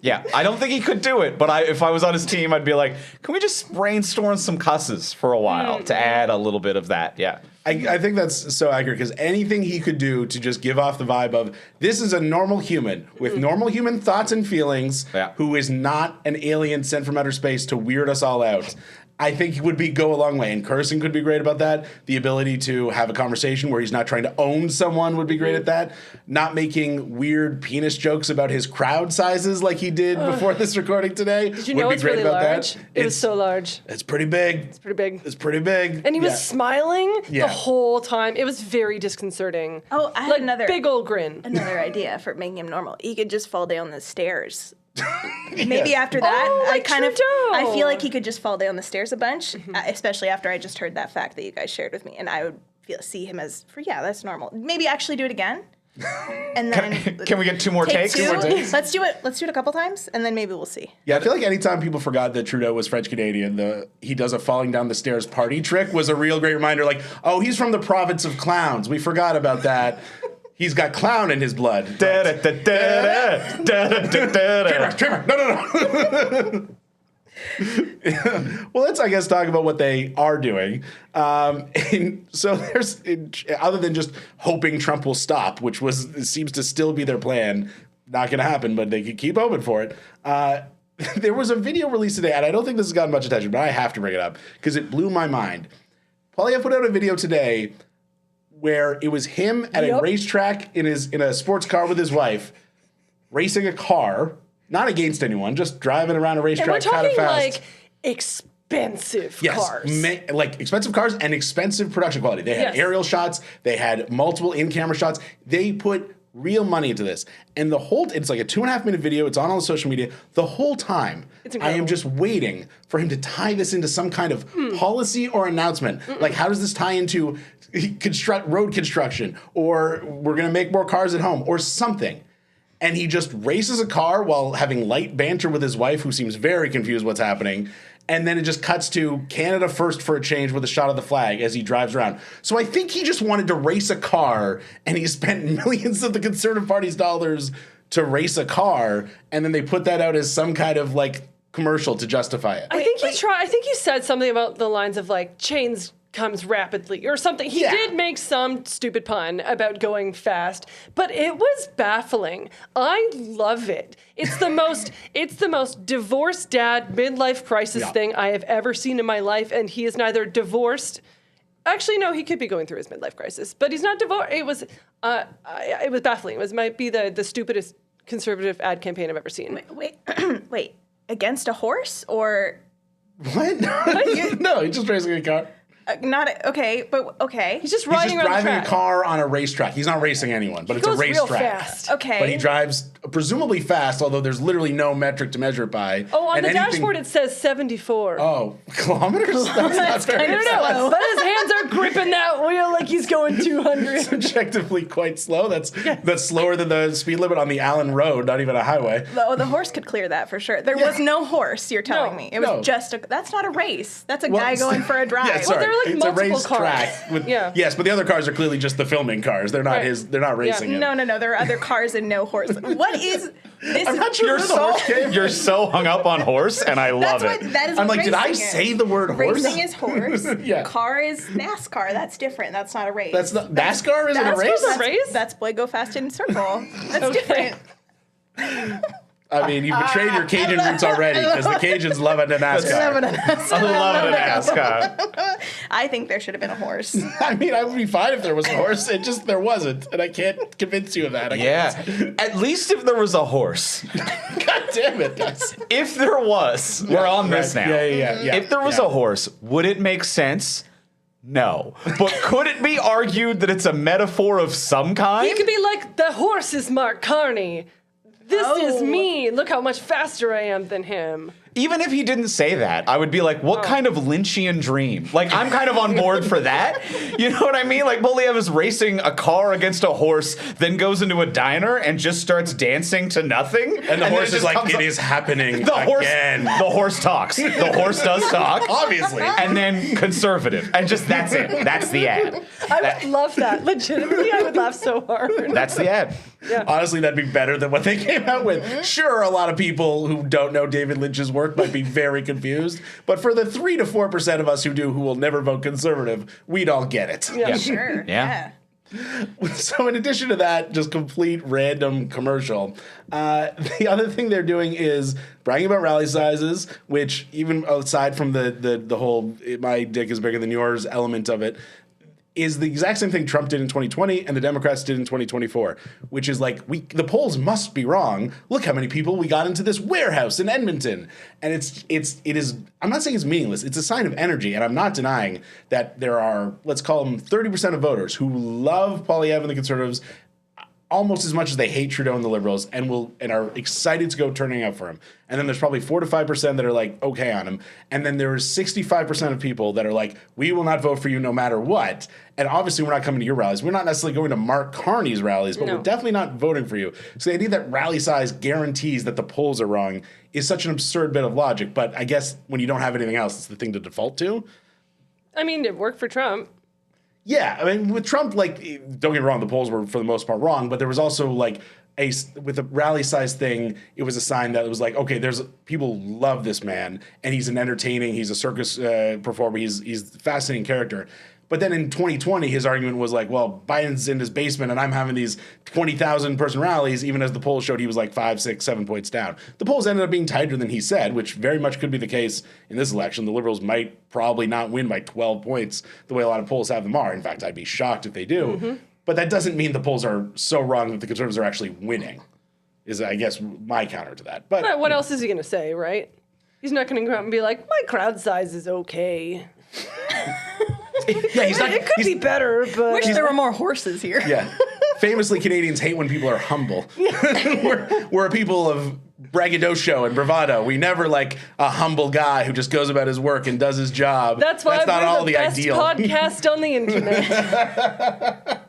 Yeah, I don't think he could do it, but if I was on his team, I'd be like, can we just brainstorm some cusses for a while to add a little bit of that? Yeah. I think that's so accurate because anything he could do to just give off the vibe of this is a normal human with normal human thoughts and feelings who is not an alien sent from outer space to weird us all out. I think would go a long way. And cursing could be great about that. The ability to have a conversation where he's not trying to own someone would be great at that. Not making weird penis jokes about his crowd sizes like he did before this recording today. Did you know it's really large? It was so large. It's pretty big. It's pretty big. It's pretty big. And he was smiling the whole time. It was very disconcerting. Oh, I had another big old grin. Another idea for making him normal. He could just fall down the stairs. Maybe after that, I feel like he could just fall down the stairs a bunch, especially after I just heard that fact that you guys shared with me, and I would see him as that's normal. Maybe actually do it again, and then can we get 2 more takes? 2 more takes. Let's do it a couple times, and then maybe we'll see. Yeah, I feel like anytime people forgot that Trudeau was French Canadian, he does a falling down the stairs party trick was a real great reminder. Like, oh, he's from the province of clowns. We forgot about that. He's got clown in his blood. Trimmer. No. Well, let's, I guess, talk about what they are doing. And so there's, other than just hoping Trump will stop, which seems to still be their plan, not going to happen, but they could keep hoping for it. There was a video released today, and I don't think this has gotten much attention, but I have to bring it up because it blew my mind. Polyev put out a video today where it was him at a racetrack in a sports car with his wife, racing a car, not against anyone, just driving around a racetrack kind of fast. And we're talking like expensive cars. Like expensive cars and expensive production quality. They had aerial shots. They had multiple in-camera shots. They put real money into this. And it's like a 2.5-minute video. It's on all the social media. The whole time, I am just waiting for him to tie this into some kind of policy or announcement. Like, how does this tie into road construction, or we're going to make more cars at home, or something? And he just races a car while having light banter with his wife, who seems very confused what's happening. And then it just cuts to Canada first for a change with a shot of the flag as he drives around. So I think he just wanted to race a car, and he spent millions of the Conservative Party's dollars to race a car, and then they put that out as some kind of like commercial to justify it. I think he said something about the lines of like change comes rapidly or something. He did make some stupid pun about going fast, but it was baffling. I love it. It's the most divorced dad midlife crisis thing I have ever seen in my life, and he is neither divorced. Actually, no, he could be going through his midlife crisis, but he's not divorced. It was baffling. Might be the stupidest conservative ad campaign I've ever seen. Wait. Against a horse or what? No, he's just racing a car. Okay. He's just He's just riding around driving the a track. car on a racetrack. He's not racing anyone, but it's a goes real racetrack. fast. Okay. But he drives presumably fast, although there's literally no metric to measure it by. Oh, on the dashboard it says 74. Oh, kilometers? That's not very No, but his hands are gripping that wheel like he's going 200. It's objectively quite slow. That's slower than the speed limit on the Allen Road, not even a highway. Oh, the horse could clear that for sure. There was no horse, you're telling me. It was just that's not a race. That's a guy going for a drive. Yeah, sorry. there were like it's multiple a racetrack. cars. Yes, but the other cars are clearly just the filming cars. They're not they're not racing him. No. There are other cars and no horse. What is this? I'm not sure where the horse came. You're so hung up on horse, and I love it. That is I'm what like, did I racing is. say the word horse? Racing is horse. Yeah. Car is NASCAR. That's different. That's not a race. That's not NASCAR isn't a race? a race? That's boy go fast in circle. That's different. I mean, you've betrayed your Cajun roots already, because the Cajuns love it in NASCAR. I love it in NASCAR. I think there should have been a horse. I mean, I would be fine if there was a horse. It just, there wasn't. And I can't convince you of that. At least if there was a horse. God damn it, guys. If there was, we're on this now. Yeah. If there was a horse, would it make sense? No. But could it be argued that it's a metaphor of some kind? He could be like, the horse is Mark Carney. This is me. Look how much faster I am than him. Even if he didn't say that, I would be like, what kind of Lynchian dream? Like, I'm kind of on board for that. You know what I mean? Like, Polyev is racing a car against a horse, then goes into a diner and just starts dancing to nothing. And the horse is like, it is happening again. The horse talks. The horse does talk. Obviously. And then conservative. And just, that's it. That's the ad. I would love that. Legitimately, I would laugh so hard. That's the ad. Yeah. Honestly, that'd be better than what they came out with. Sure, a lot of people who don't know David Lynch's work might be very confused, but for the 3 to 4% of us who do, who will never vote conservative, we'd all get it. Yeah. Sure. Yeah. So in addition to that, just complete random commercial, the other thing they're doing is bragging about rally sizes, which even aside from the whole my dick is bigger than yours element of it, is the exact same thing Trump did in 2020 and the Democrats did in 2024, which is like, the polls must be wrong. Look how many people we got into this warehouse in Edmonton. And it is, I'm not saying it's meaningless. It's a sign of energy. And I'm not denying that there are, let's call them 30% of voters who love Polyev and the Conservatives almost as much as they hate Trudeau and the Liberals and are excited to go turning out for him. And then there's probably 4 to 5% that are like, okay on him. And then there's 65% of people that are like, we will not vote for you no matter what. And obviously we're not coming to your rallies. We're not necessarily going to Mark Carney's rallies, but we're definitely not voting for you. So the idea that rally size guarantees that the polls are wrong is such an absurd bit of logic. But I guess when you don't have anything else, it's the thing to default to. I mean, it worked for Trump. Yeah, I mean, with Trump, like, don't get me wrong, the polls were for the most part wrong, but there was also like with the rally size thing, it was a sign that it was like, okay, people love this man, and he's he's a circus performer, he's a fascinating character. But then in 2020, his argument was like, well, Biden's in his basement and I'm having these 20,000 person rallies, even as the polls showed he was like 5, 6, 7 points down. The polls ended up being tighter than he said, which very much could be the case in this election. The Liberals might probably not win by 12 points the way a lot of polls have them are. In fact, I'd be shocked if they do. Mm-hmm. But that doesn't mean the polls are so wrong that the Conservatives are actually winning, is, I guess, my counter to that. But what else is he going to say, right? He's not going to go out and be like, my crowd size is okay. Yeah, he's not. It could be better, but Wish there were more horses here. Yeah. famously, Canadians hate when people are humble. We're a people of braggadocio and bravado. We never like a humble guy who just goes about his work and does his job. That's why not we're all the the best ideal. podcast on the internet.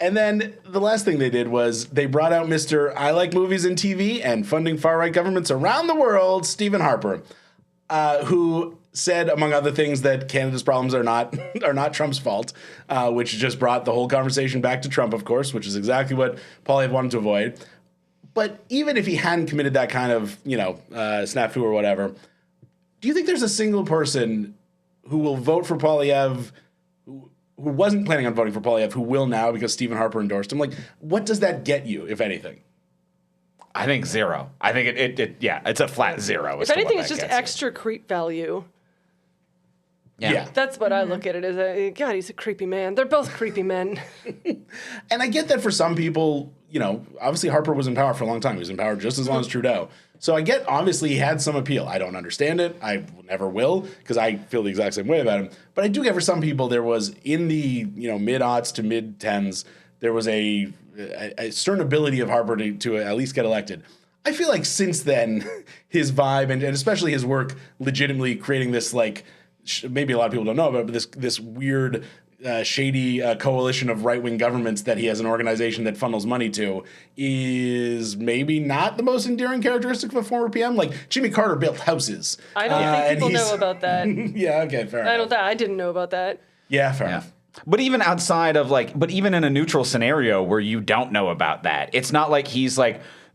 And then the last thing they did was they brought out Mr. I Like Movies and TV and funding far-right governments around the world, Stephen Harper, who said, among other things, that Canada's problems are not Trump's fault, which just brought the whole conversation back to Trump, of course, which is exactly what Poilievre wanted to avoid. But even if he hadn't committed that kind of, snafu or whatever, do you think there's a single person who will vote for Poilievre who wasn't planning on voting for Poilievre, who will now because Stephen Harper endorsed him? Like, what does that get you, if anything? I think zero. I think it's a flat zero. If anything, it's just extra creep value. Yeah. That's what I look at it as. God, he's a creepy man. They're both creepy men. And I get that for some people, obviously Harper was in power for a long time. He was in power just as long as Trudeau. So I get, obviously, he had some appeal. I don't understand it. I never will, because I feel the exact same way about him. But I do get for some people, there was, in the mid-aughts to mid-10s, there was a certain ability of Harper to at least get elected. I feel like since then, his vibe, and especially his work legitimately creating this, maybe a lot of people don't know about, but this weird, shady coalition of right-wing governments that he has an organization that funnels money to is maybe not the most endearing characteristic of a former PM. Like, Jimmy Carter built houses. I don't think people know about that. Yeah, okay, fair enough. I didn't know about that. Yeah, fair enough. But even outside of but even in a neutral scenario where you don't know about that, it's not like he's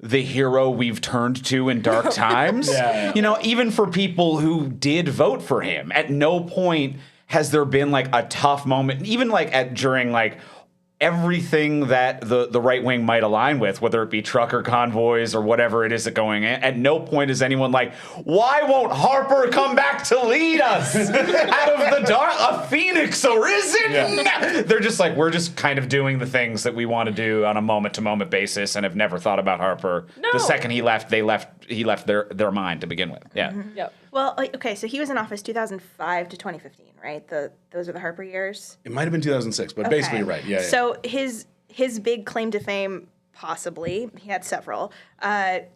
the hero we've turned to in dark times. Yeah. Even for people who did vote for him, at no point has there been a tough moment, even during everything that the right wing might align with, whether it be trucker convoys or whatever it is that going in. At no point is anyone why won't Harper come back to lead us out of the dark? A phoenix arisen? Yeah. They're just we're just kind of doing the things that we want to do on a moment to moment basis, and have never thought about Harper. No. The second he left their mind to begin with. Yeah. Mm-hmm. Yep. Well, okay, so he was in office 2005 to 2015, right? Those are the Harper years. It might have been 2006, but basically you're right. Yeah. So his big claim to fame, possibly, he had several that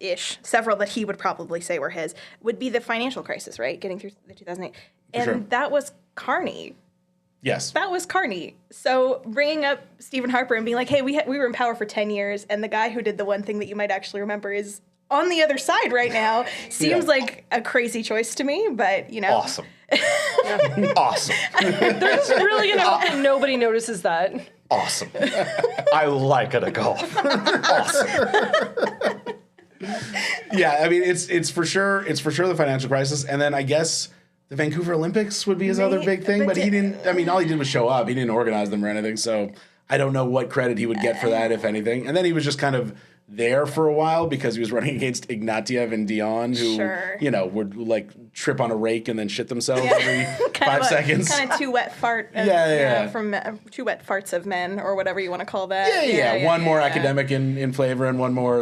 he would probably say were his, would be the financial crisis, right? Getting through the 2008. And sure. that was Carney. Yes. That was Carney. So bringing up Stephen Harper and being like, hey, we were in power for 10 years, and the guy who did the one thing that you might actually remember is on the other side right now, seems like a crazy choice to me, but, Awesome. Awesome. They're just really going to hope that nobody notices that. Awesome. I like it a golf. Awesome. Yeah, I mean, it's for sure the financial crisis, and then I guess the Vancouver Olympics would be his other big thing, but he didn't. I mean, all he did was show up. He didn't organize them or anything, so I don't know what credit he would get for that, if anything. And then he was just kind of there for a while because he was running against Ignatieff and Dion, who would trip on a rake and then shit themselves every 5 seconds. Kind of two wet fart. From two wet farts of men, or whatever you want to call that. Yeah. One more academic in flavor, and one more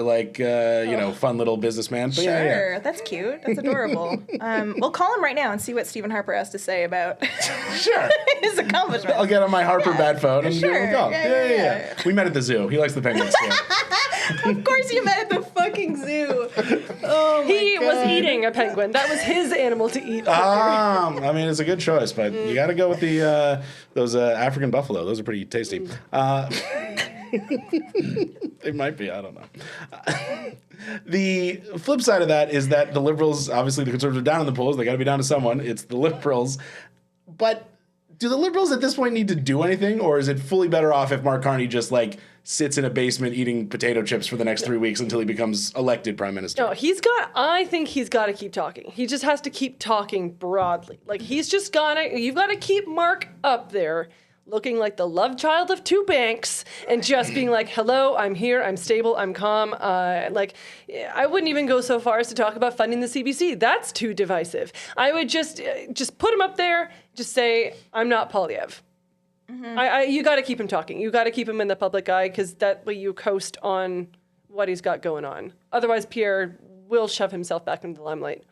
fun little businessman. But sure, that's cute. That's adorable. We'll call him right now and see what Stephen Harper has to say about his accomplishment. I'll get on my Harper bad phone and give him a call. Yeah. We met at the zoo. He likes the penguins too. Of course you met at the fucking zoo. Oh my He God. was eating a penguin. That was his animal to eat. I mean, it's a good choice, but you got to go with those African buffalo. Those are pretty tasty. They might be. I don't know. The flip side of that is that the Liberals, obviously the Conservatives are down in the polls. They got to be down to someone. It's the Liberals. But do the Liberals at this point need to do anything, or is it fully better off if Mark Carney just sits in a basement eating potato chips for the next 3 weeks until he becomes elected prime minister? No, I think he's got to keep talking. He just has to keep talking broadly. you've got to keep Mark up there looking like the love child of two banks and just being like, hello, I'm here, I'm stable, I'm calm. I wouldn't even go so far as to talk about funding the CBC. That's too divisive. I would just put him up there, just say, I'm not Poilievre. Mm-hmm. You got to keep him talking. You got to keep him in the public eye, because that way you coast on what he's got going on. Otherwise, Pierre will shove himself back into the limelight.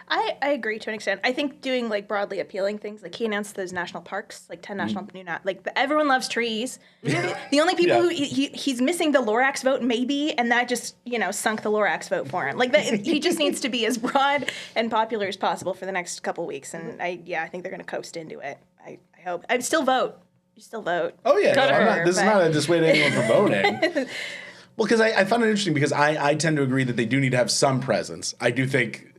I agree to an extent. I think doing like broadly appealing things, like he announced those national parks, like 10 national everyone loves trees. The only people who he's missing the Lorax vote maybe, and that just sunk the Lorax vote for him. Like he just needs to be as broad and popular as possible for the next couple weeks, and I think they're going to coast into it. I hope. I'd still vote. You still vote. Oh yeah, this is not a dissuade anyone from voting. Well, because I found it interesting because I tend to agree that they do need to have some presence. I do think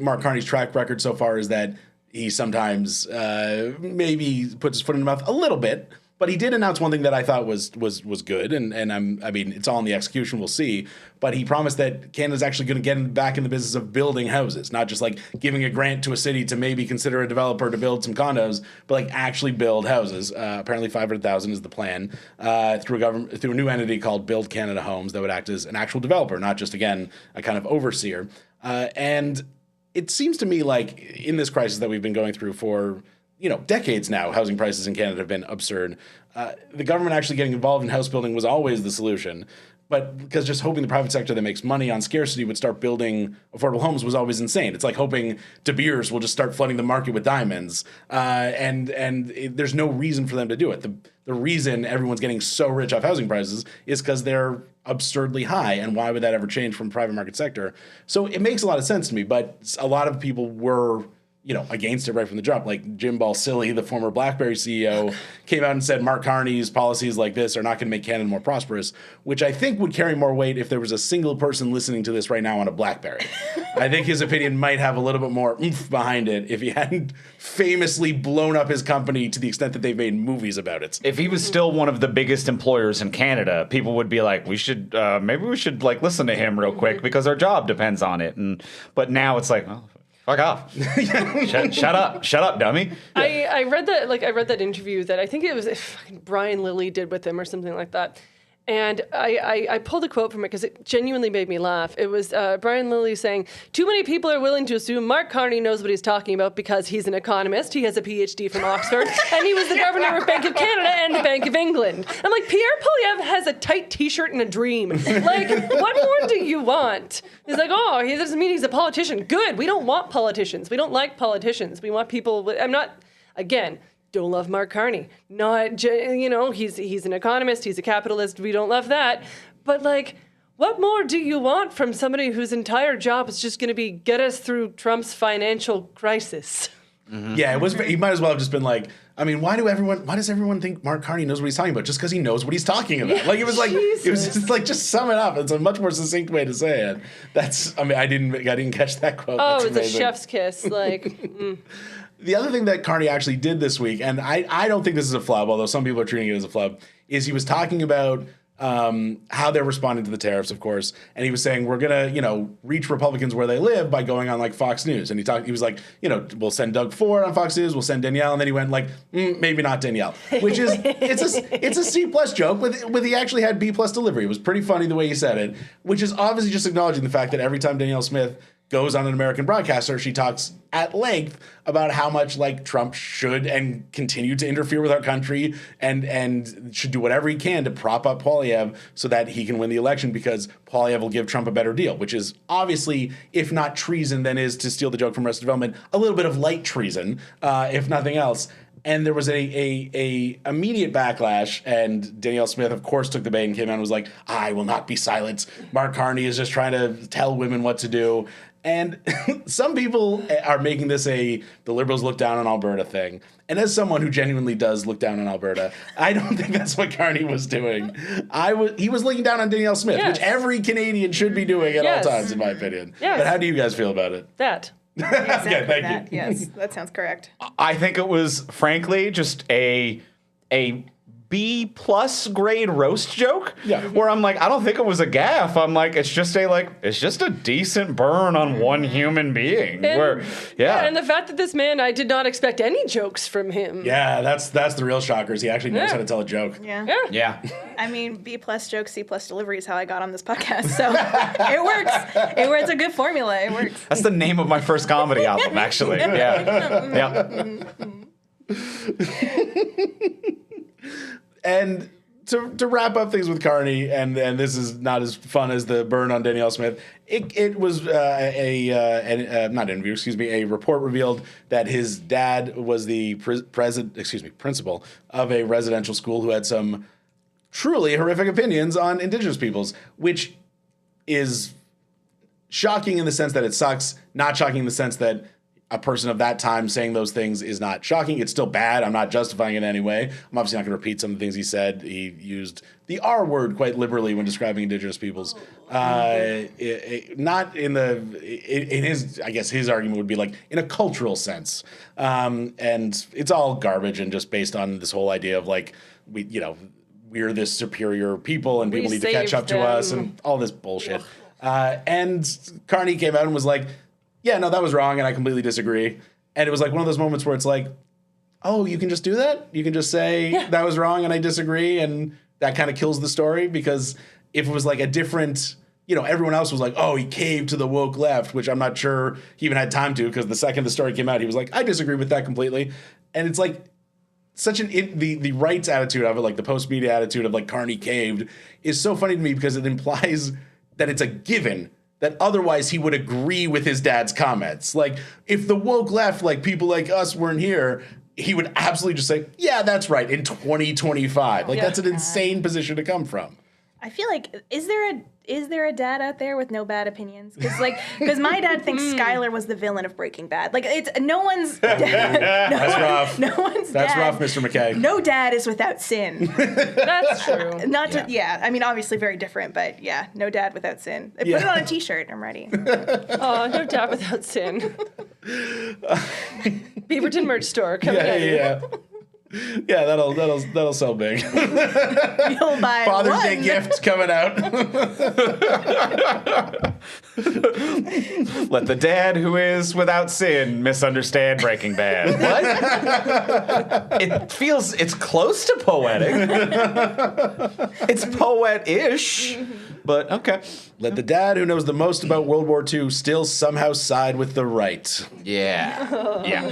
Mark Carney's track record so far is that he sometimes maybe puts his foot in the mouth a little bit, but he did announce one thing that I thought was good, and I mean it's all in the execution. We'll see, but he promised that Canada's actually going to get back in the business of building houses, not just like giving a grant to a city to maybe consider a developer to build some condos, but like actually build houses. Apparently, 500,000 is the plan through a new entity called Build Canada Homes that would act as an actual developer, not just again a kind of overseer, and it seems to me like in this crisis that we've been going through for decades now, housing prices in Canada have been absurd. The government actually getting involved in house building was always the solution. But because just hoping the private sector that makes money on scarcity would start building affordable homes was always insane. It's like hoping De Beers will just start flooding the market with diamonds. There's no reason for them to do it. The reason everyone's getting so rich off housing prices is because they're absurdly high. And why would that ever change from the private market sector? So it makes a lot of sense to me. But a lot of people were against it right from the jump. Like Jim Balsillie, the former BlackBerry CEO, came out and said Mark Carney's policies like this are not going to make Canada more prosperous, which I think would carry more weight if there was a single person listening to this right now on a BlackBerry. I think his opinion might have a little bit more oomph behind it if he hadn't famously blown up his company to the extent that they've made movies about it. If he was still one of the biggest employers in Canada, people would be like, maybe we should like listen to him real quick because our job depends on it. But now it's like, well, fuck off. Shut up, dummy. I read that interview that I think it was fucking Brian Lilly did with him or something like that. And I pulled a quote from it because it genuinely made me laugh. It was Brian Lilly saying, "Too many people are willing to assume Mark Carney knows what he's talking about because he's an economist. He has a PhD from Oxford, and he was the governor of Bank of Canada and the Bank of England." I'm like, Pierre Poilievre has a tight T-shirt and a dream. Like, what more do you want? He's like, oh, he doesn't mean he's a politician. Good. We don't want politicians. We don't like politicians. We want people with, don't love Mark Carney. Not, he's an economist. He's a capitalist. We don't love that. But like, what more do you want from somebody whose entire job is just going to be get us through Trump's financial crisis? Mm-hmm. Yeah, he might as well have just been like, I mean, why does everyone think Mark Carney knows what he's talking about? Just because he knows what he's talking about. Like, it was just like, just sum it up. It's a much more succinct way to say it. I didn't catch that quote. Oh, That's it's amazing. a chef's kiss. Like, The other thing that Carney actually did this week, and I don't think this is a flub, although some people are treating it as a flub, is he was talking about how they're responding to the tariffs, of course, and he was saying we're gonna, reach Republicans where they live by going on like Fox News, and he was like, we'll send Doug Ford on Fox News, we'll send Danielle, and then he went like, maybe not Danielle, which is it's a C+ joke, with he actually had B+ delivery. It was pretty funny the way he said it, which is obviously just acknowledging the fact that every time Danielle Smith goes on an American broadcaster, she talks at length about how much like Trump should and continue to interfere with our country and should do whatever he can to prop up Poilievre so that he can win the election because Poilievre will give Trump a better deal, which is obviously, if not treason, then is, to steal the joke from Arrested Development, a little bit of light treason, if nothing else. And there was a immediate backlash, and Danielle Smith, of course, took the bait and came out and was like, I will not be silenced. Mark Carney is just trying to tell women what to do. And some people are making this the Liberals look down on Alberta thing. And as someone who genuinely does look down on Alberta, I don't think that's what Carney was doing. He was looking down on Danielle Smith, Yes. which every Canadian should be doing at Yes. all times, in my opinion. Yes. But how do you guys feel about it? that. Exactly Yeah, thank that. you. Yes, that sounds correct. I think it was, frankly, just a B+ grade roast joke. Yeah. Where I'm like, I don't think it was a gaffe. I'm like, it's just a decent burn on one human being. And the fact that this man, I did not expect any jokes from him. Yeah, that's the real shocker, is he actually knows Yeah. how to tell a joke. Yeah. Yeah. I mean, B+ jokes, C+ delivery is how I got on this podcast. So it works. It's a good formula. It works. That's the name of my first comedy album, actually. Yeah. Yeah. And to wrap up things with Carney, and this is not as fun as the burn on Danielle Smith. It was not an interview, a report revealed that his dad was the principal of a residential school who had some truly horrific opinions on Indigenous peoples, which is shocking in the sense that it sucks, not shocking in the sense that a person of that time saying those things is not shocking. It's still bad. I'm not justifying it in any way. I'm obviously not going to repeat some of the things he said. He used the R word quite liberally when describing Indigenous peoples. Not in his, I guess his argument would be like in a cultural sense. And it's all garbage and just based on this whole idea of like, we're this superior people and people need to catch up to us and all this bullshit. And Carney came out and was like, yeah, no, that was wrong, and I completely disagree. And it was like one of those moments where it's like, oh, you can just do that? You can just say that was wrong and I disagree, and that kind of kills the story? Because if it was like a different, everyone else was like, oh, he caved to the woke left, which I'm not sure he even had time to, because the second the story came out, he was like, I disagree with that completely. And it's like such the rights attitude of it, like the post-media attitude of like Carney caved, is so funny to me because it implies that it's a given that otherwise he would agree with his dad's comments. Like, if the woke left, like people like us weren't here, he would absolutely just say, yeah, that's right, in 2025. Like, that's an insane position to come from. I feel like, is there a dad out there with no bad opinions? Because my dad thinks Skylar was the villain of Breaking Bad. Like, it's no one's dad. That's rough. No one's That's dad. rough, Mr. MacKay. No dad is without sin. That's true. I mean, obviously very different, but yeah, no dad without sin. Put it on a t-shirt. I'm ready. Oh, no dad without sin. Beaverton merch store coming in. Yeah, that'll sell big. You'll buy Father's Day gift coming out. Let the dad who is without sin misunderstand Breaking Bad. What? It's close to poetic. It's poet-ish, but okay. Let the dad who knows the most about World War II still somehow side with the right. Yeah. Yeah.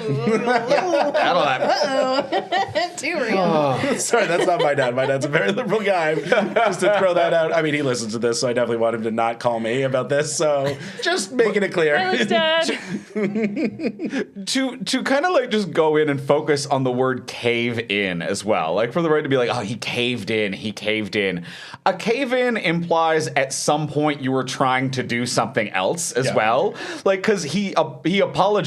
Too real. Sorry, that's not my dad. My dad's a very liberal guy. Just to throw that out. I mean, he listens to this, so I definitely want him to not call me about this. So just making it clear. Silence, Dad. To kind of like just go in and focus on the word cave in as well. Like for the right to be like, oh, he caved in. A cave in implies at some point you were trying to do something else as well. Like, because he apologized,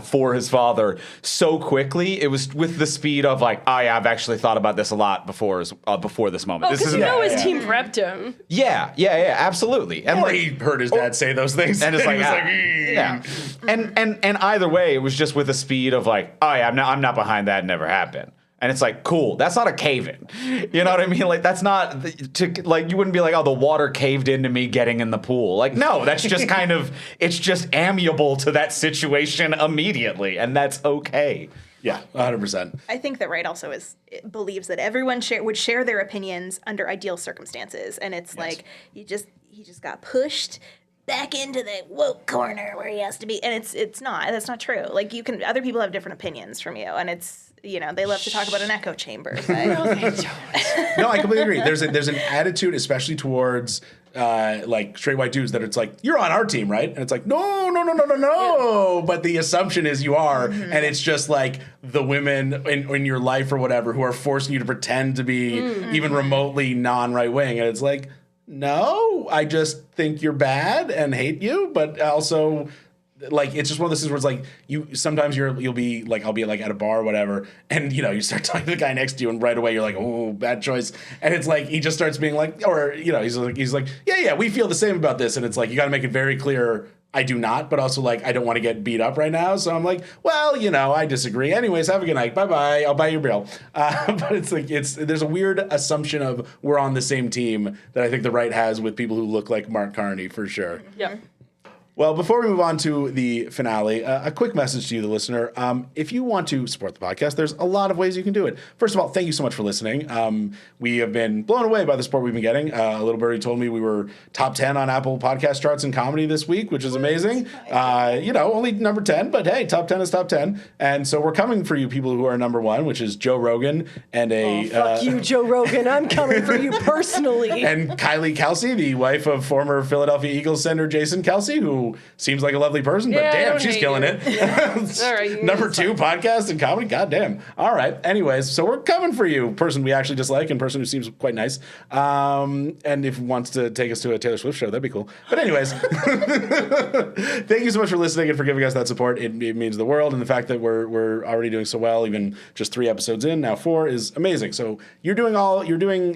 for his father so quickly. It was with the speed of like, oh yeah, I've actually thought about this a lot before this moment. Oh, because his team prepped him. Yeah, absolutely. And or he heard his dad say those things. And it's like, yeah. And either way, it was just with the speed of like, oh yeah, I'm not behind that, never happened. And it's like, cool, that's not a cave-in. You know what I mean? Like, that's not, you wouldn't be like, oh, the water caved into me getting in the pool. Like, no, that's just kind of, it's just amiable to that situation immediately, and that's okay. Yeah, 100%. I think that Wright also believes that everyone would share their opinions under ideal circumstances, and it's like, he just got pushed back into the woke corner where he has to be, and it's not. That's not true. Like, other people have different opinions from you, and it's, they love to talk about an echo chamber. But. No, they don't. No, I completely agree. There's an attitude, especially towards like straight white dudes, that it's like, you're on our team, right? And it's like, no. Yeah. But the assumption is you are, and it's just like the women in your life or whatever who are forcing you to pretend to be even remotely non-right wing, and it's like, no, I just think you're bad and hate you, but also. Like, it's just one of those things where it's like, you'll be like, I'll be like at a bar or whatever, and you start talking to the guy next to you, and right away you're like, oh, bad choice. And it's like, he just starts being like, or, he's like, yeah, we feel the same about this. And it's like, you got to make it very clear, I do not, but also like, I don't want to get beat up right now. So I'm like, well, I disagree. Anyways, have a good night. Bye-bye. I'll buy your bill. But it's like, there's a weird assumption of we're on the same team that I think the right has with people who look like Mark Carney, for sure. Yeah. Well, before we move on to the finale, a quick message to you, the listener. If you want to support the podcast, there's a lot of ways you can do it. First of all, thank you so much for listening. We have been blown away by the support we've been getting. A little birdie told me we were top 10 on Apple Podcast charts in comedy this week, which is amazing. Only number 10, but hey, top 10 is top 10. And so we're coming for you people who are number 1, which is Joe Rogan and Fuck you, Joe Rogan. I'm coming for you personally. and Kylie Kelsey, the wife of former Philadelphia Eagles center Jason Kelsey, who seems like a lovely person, but Yeah, I damn, don't she's hate killing you. it. All right, Number 2 podcast in comedy. God damn. All right. Anyways, so we're coming for you, person we actually dislike and person who seems quite nice. And if wants to take us to a Taylor Swift show, that'd be cool. But anyways, thank you so much for listening and for giving us that support. It means the world, and the fact that we're already doing so well, even just 3 episodes in, now 4, is amazing. So you're doing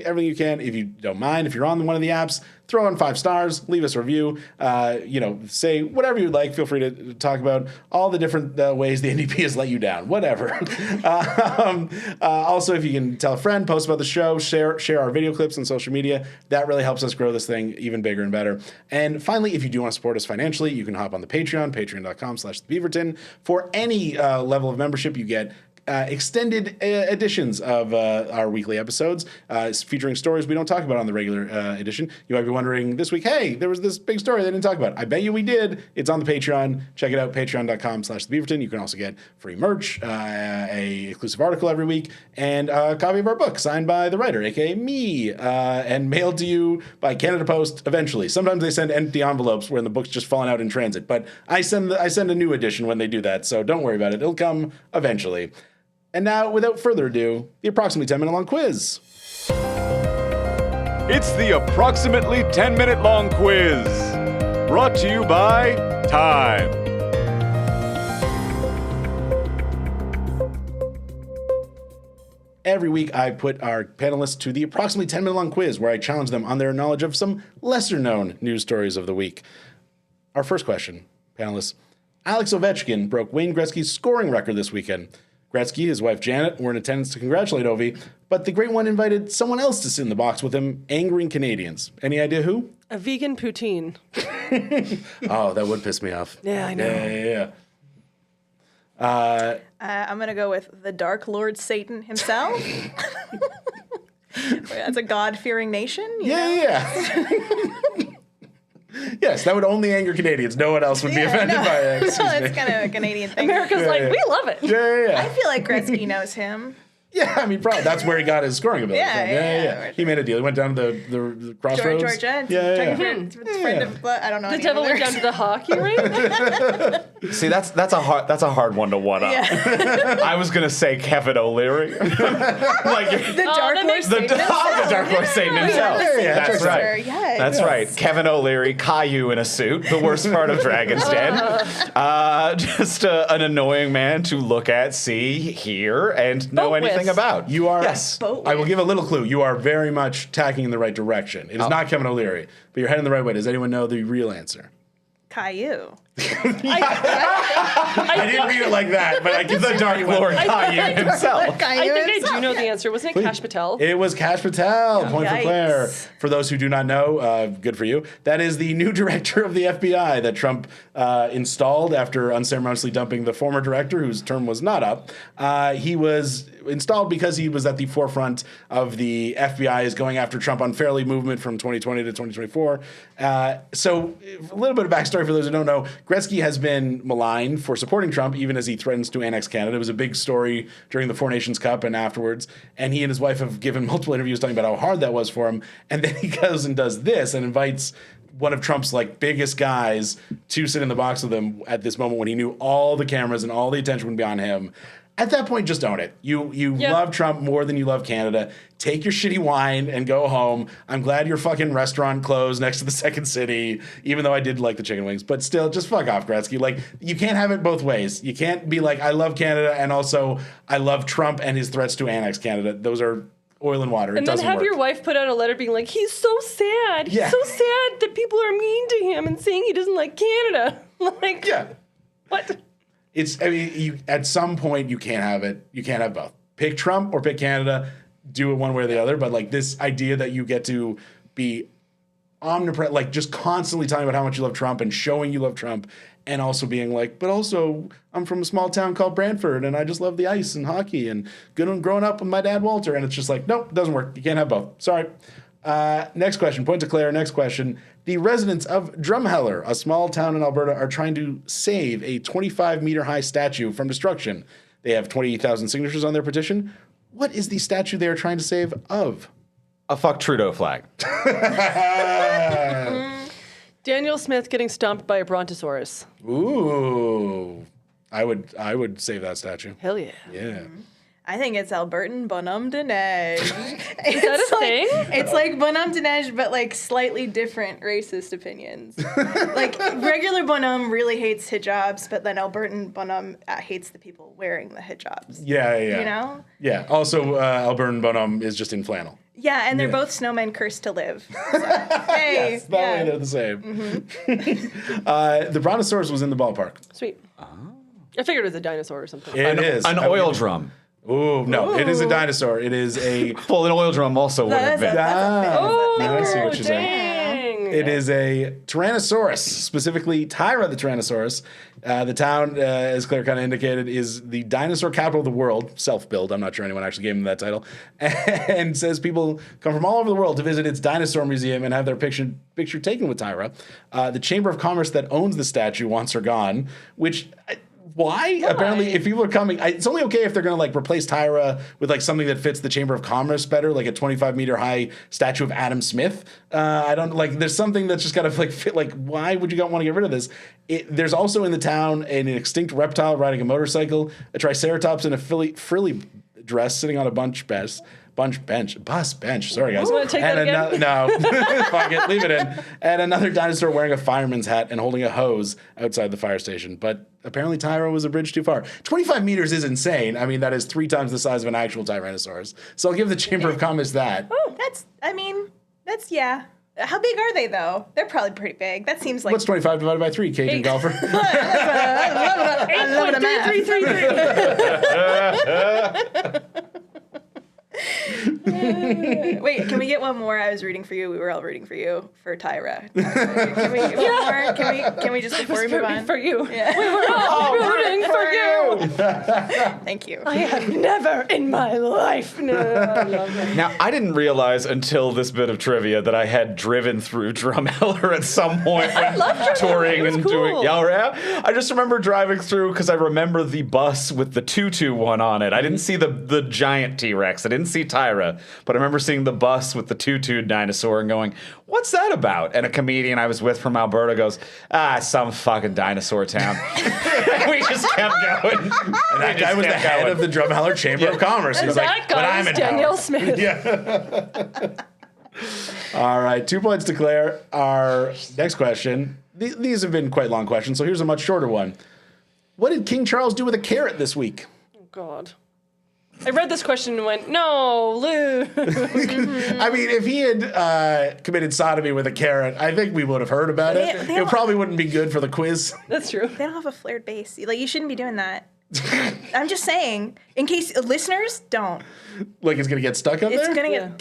everything you can. If you don't mind, if you're on one of the apps, throw in 5 stars, leave us a review, say whatever you'd like. Feel free to talk about all the different ways the NDP has let you down, whatever. Also, if you can tell a friend, post about the show, share our video clips on social media, that really helps us grow this thing even bigger and better. And finally, if you do want to support us financially, you can hop on the patreon.com/thebeaverton. For any level of membership, you get extended editions of our weekly episodes featuring stories we don't talk about on the regular edition. You might be wondering this week, hey, there was this big story they didn't talk about. I bet you we did. It's on the Patreon. Check it out, patreon.com/thebeaverton. You can also get free merch, a exclusive article every week, and a copy of our book signed by the writer, aka me, and mailed to you by Canada Post eventually. Sometimes they send empty envelopes when the book's just falling out in transit, but I send a new edition when they do that, so don't worry about it. It'll come eventually. And now, without further ado, the approximately 10-minute long quiz. It's the approximately 10-minute long quiz. Brought to you by Time. Every week, I put our panelists to the approximately 10-minute long quiz where I challenge them on their knowledge of some lesser-known news stories of the week. Our first question, panelists. Alex Ovechkin broke Wayne Gretzky's scoring record this weekend. Gretzky, his wife Janet, were in attendance to congratulate Ovi, but the Great One invited someone else to sit in the box with him, angering Canadians. Any idea who? A vegan poutine. Oh, that would piss me off. Yeah, I know. Yeah. I'm going to go with the Dark Lord Satan himself. That's a God-fearing nation. You know? Yeah. Yes, that would only anger Canadians. No one else would be offended by it. Excuse me. It's kind of a Canadian thing. America's Yeah, like, yeah. we love it. Yeah. I feel like Gretzky knows him. Yeah, I mean, probably that's where he got his scoring ability from. Yeah. He made a deal. He went down to the crossroads. Georgia. Yeah. Friend of, I don't know. The any devil other went down to the hockey rink. See, that's a hard one to one up. Yeah. I was gonna say Kevin O'Leary, like The Dark that Lord makes Satan. the Dark Lord Satan himself. Yeah, That's checks right. out. Yes. That's right. Kevin O'Leary, Caillou in a suit, the worst part of Dragon's Den. Just an annoying man to look at, see, hear, and know Boat anything with. about. You are. Yes. I will give a little clue. You are very much tacking in the right direction. It is not Kevin O'Leary, but you're heading the right way. Does anyone know the real answer? Caillou. I didn't mean it like that, but I can The Dark Lord Caillou himself. I think I do know the answer. Wasn't it Cash Patel? It was Cash Patel. Point for Yikes. Claire. For those who do not know, good for you. That is the new director of the FBI that Trump installed after unceremoniously dumping the former director whose term was not up. He was installed because he was at the forefront of the FBI's going after Trump unfairly movement from 2020 to 2024. So a little bit of backstory for those who don't know. Gretzky has been maligned for supporting Trump even as he threatens to annex Canada. It was a big story during the Four Nations Cup and afterwards. And he and his wife have given multiple interviews talking about how hard that was for him. And then he goes and does this and invites one of Trump's biggest guys to sit in the box with him at this moment when he knew all the cameras and all the attention would be on him. At that point, just own it. You love Trump more than you love Canada. Take your shitty wine and go home. I'm glad your fucking restaurant closed next to the Second City, even though I did like the chicken wings. But still, just fuck off, Gretzky. You can't have it both ways. You can't be like, I love Canada, and also I love Trump and his threats to annex Canada. Those are oil and water. And it then doesn't have work. your wife put out a letter being like, he's so sad. He's Yeah. so sad that people are mean to him and saying he doesn't like Canada. Yeah. What? At some point, you can't have it. You can't have both. Pick Trump or pick Canada. Do it one way or the other. But this idea that you get to be omnipresent, like just constantly talking about how much you love Trump and showing you love Trump, and also being like, but also I'm from a small town called Brantford and I just love the ice and hockey and growing up with my dad Walter. And it's just like, nope, doesn't work. You can't have both. Sorry. Next question. Point to Claire. Next question. The residents of Drumheller, a small town in Alberta, are trying to save a 25-meter high statue from destruction. They have 28,000 signatures on their petition. What is the statue they are trying to save of? A fuck Trudeau flag. Daniel Smith getting stomped by a brontosaurus. Ooh. I would save that statue. Hell yeah. Yeah. I think it's Albertan bonhomme de neige. Is that a thing? It's like bonhomme de neige, but like slightly different racist opinions. Like regular bonhomme really hates hijabs, but then Albertan bonhomme hates the people wearing the hijabs. Yeah. You know? Yeah. Also, Albertan bonhomme is just in flannel. Yeah, and they're both snowmen cursed to live. So, hey, Yes, that way they're the same. The brontosaurus was in the ballpark. Sweet. I figured it was a dinosaur or something. It is. An oil drum. Ooh, no. It is a dinosaur. It is a... Well, an oil drum also would have been. Oh, I see what you're saying. dang. It is a Tyrannosaurus, specifically Tyra the Tyrannosaurus. The town, as Claire kind of indicated, is the dinosaur capital of the world. Self-build. I'm not sure anyone actually gave him that title. And says people come from all over the world to visit its dinosaur museum and have their picture taken with Tyra. The Chamber of Commerce that owns the statue wants her gone, which... Why? Apparently, if people are coming, it's only okay if they're going to like replace Tyra with like something that fits the Chamber of Commerce better, like a 25-meter high statue of Adam Smith. I don't like. There's something that's just got to like fit. Like, why would you want to get rid of this? There's also in the town an extinct reptile riding a motorcycle, a triceratops in a frilly dress sitting on a bus bench. Sorry, guys. You want to take that again? No, fuck it, leave it in. And another dinosaur wearing a fireman's hat and holding a hose outside the fire station. But apparently Tyra was a bridge too far. 25 meters is insane. I mean, that is 3 times the size of an actual Tyrannosaurus. So I'll give the Chamber of Commerce that. Oh, that's yeah. How big are they, though? They're probably pretty big. That seems like... What's 25 divided by 3, Cajun golfer? I love the math. Wait, can we get one more? I was rooting for you. We were all rooting for you for Tyra. Can we get one more? Can we just before we move on? For you. Yeah. We were all rooting for you. Thank you. I have never in my life. No, I love that. Now, I didn't realize until this bit of trivia that I had driven through Drumheller at some point when touring It was and cool. doing. Yeah, I just remember driving through because I remember the bus with the tutu one on it. I didn't see the giant T-Rex. I didn't see Tyra, but I remember seeing the bus with the tutu dinosaur and going, "What's that about?" And a comedian I was with from Alberta goes, "Some fucking dinosaur town." We just kept going. And that guy was the head of the Drumheller Chamber of Commerce. He was That like, but guy I'm is in Danielle power. Smith. All right, 2 points to Claire. Our next question. These have been quite long questions, so here's a much shorter one. What did King Charles do with a carrot this week? Oh, God. I read this question and went, no, Lou. I mean, if he had committed sodomy with a carrot, I think we would have heard about it. They It don't- probably wouldn't be good for the quiz. That's true. They don't have a flared base. Like, you shouldn't be doing that. I'm just saying, in case listeners don't. Like it's going to get stuck up It's there? gonna Yeah. get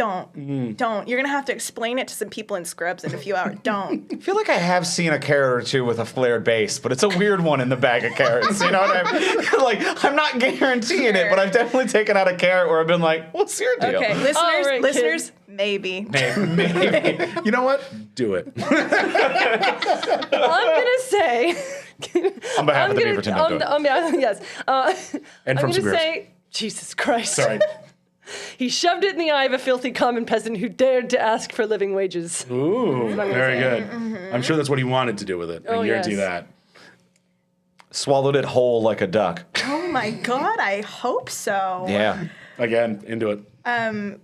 don't. You're gonna have to explain it to some people in scrubs in a few hours. Don't. I feel like I have seen a carrot or two with a flared base, but it's a weird one in the bag of carrots. You know what I mean? Like, I'm not guaranteeing it, but I've dedefinitely taken out a carrot where I've been like, what's your deal? Okay, listeners, All right, listeners, kids. maybe. Maybe. You know what? Do it. I'm going to say... On behalf of the Beaverton, don't do it. Yes. And I'm from going to Severus. say... Jesus Christ. Sorry. He shoved it in the eye of a filthy common peasant who dared to ask for living wages. Ooh, what I'm gonna very say. good. I'm sure that's what he wanted to do with it. I Oh, can guarantee yes. that. Swallowed it whole like a duck. Oh my god, I hope so. Yeah. Again, into it.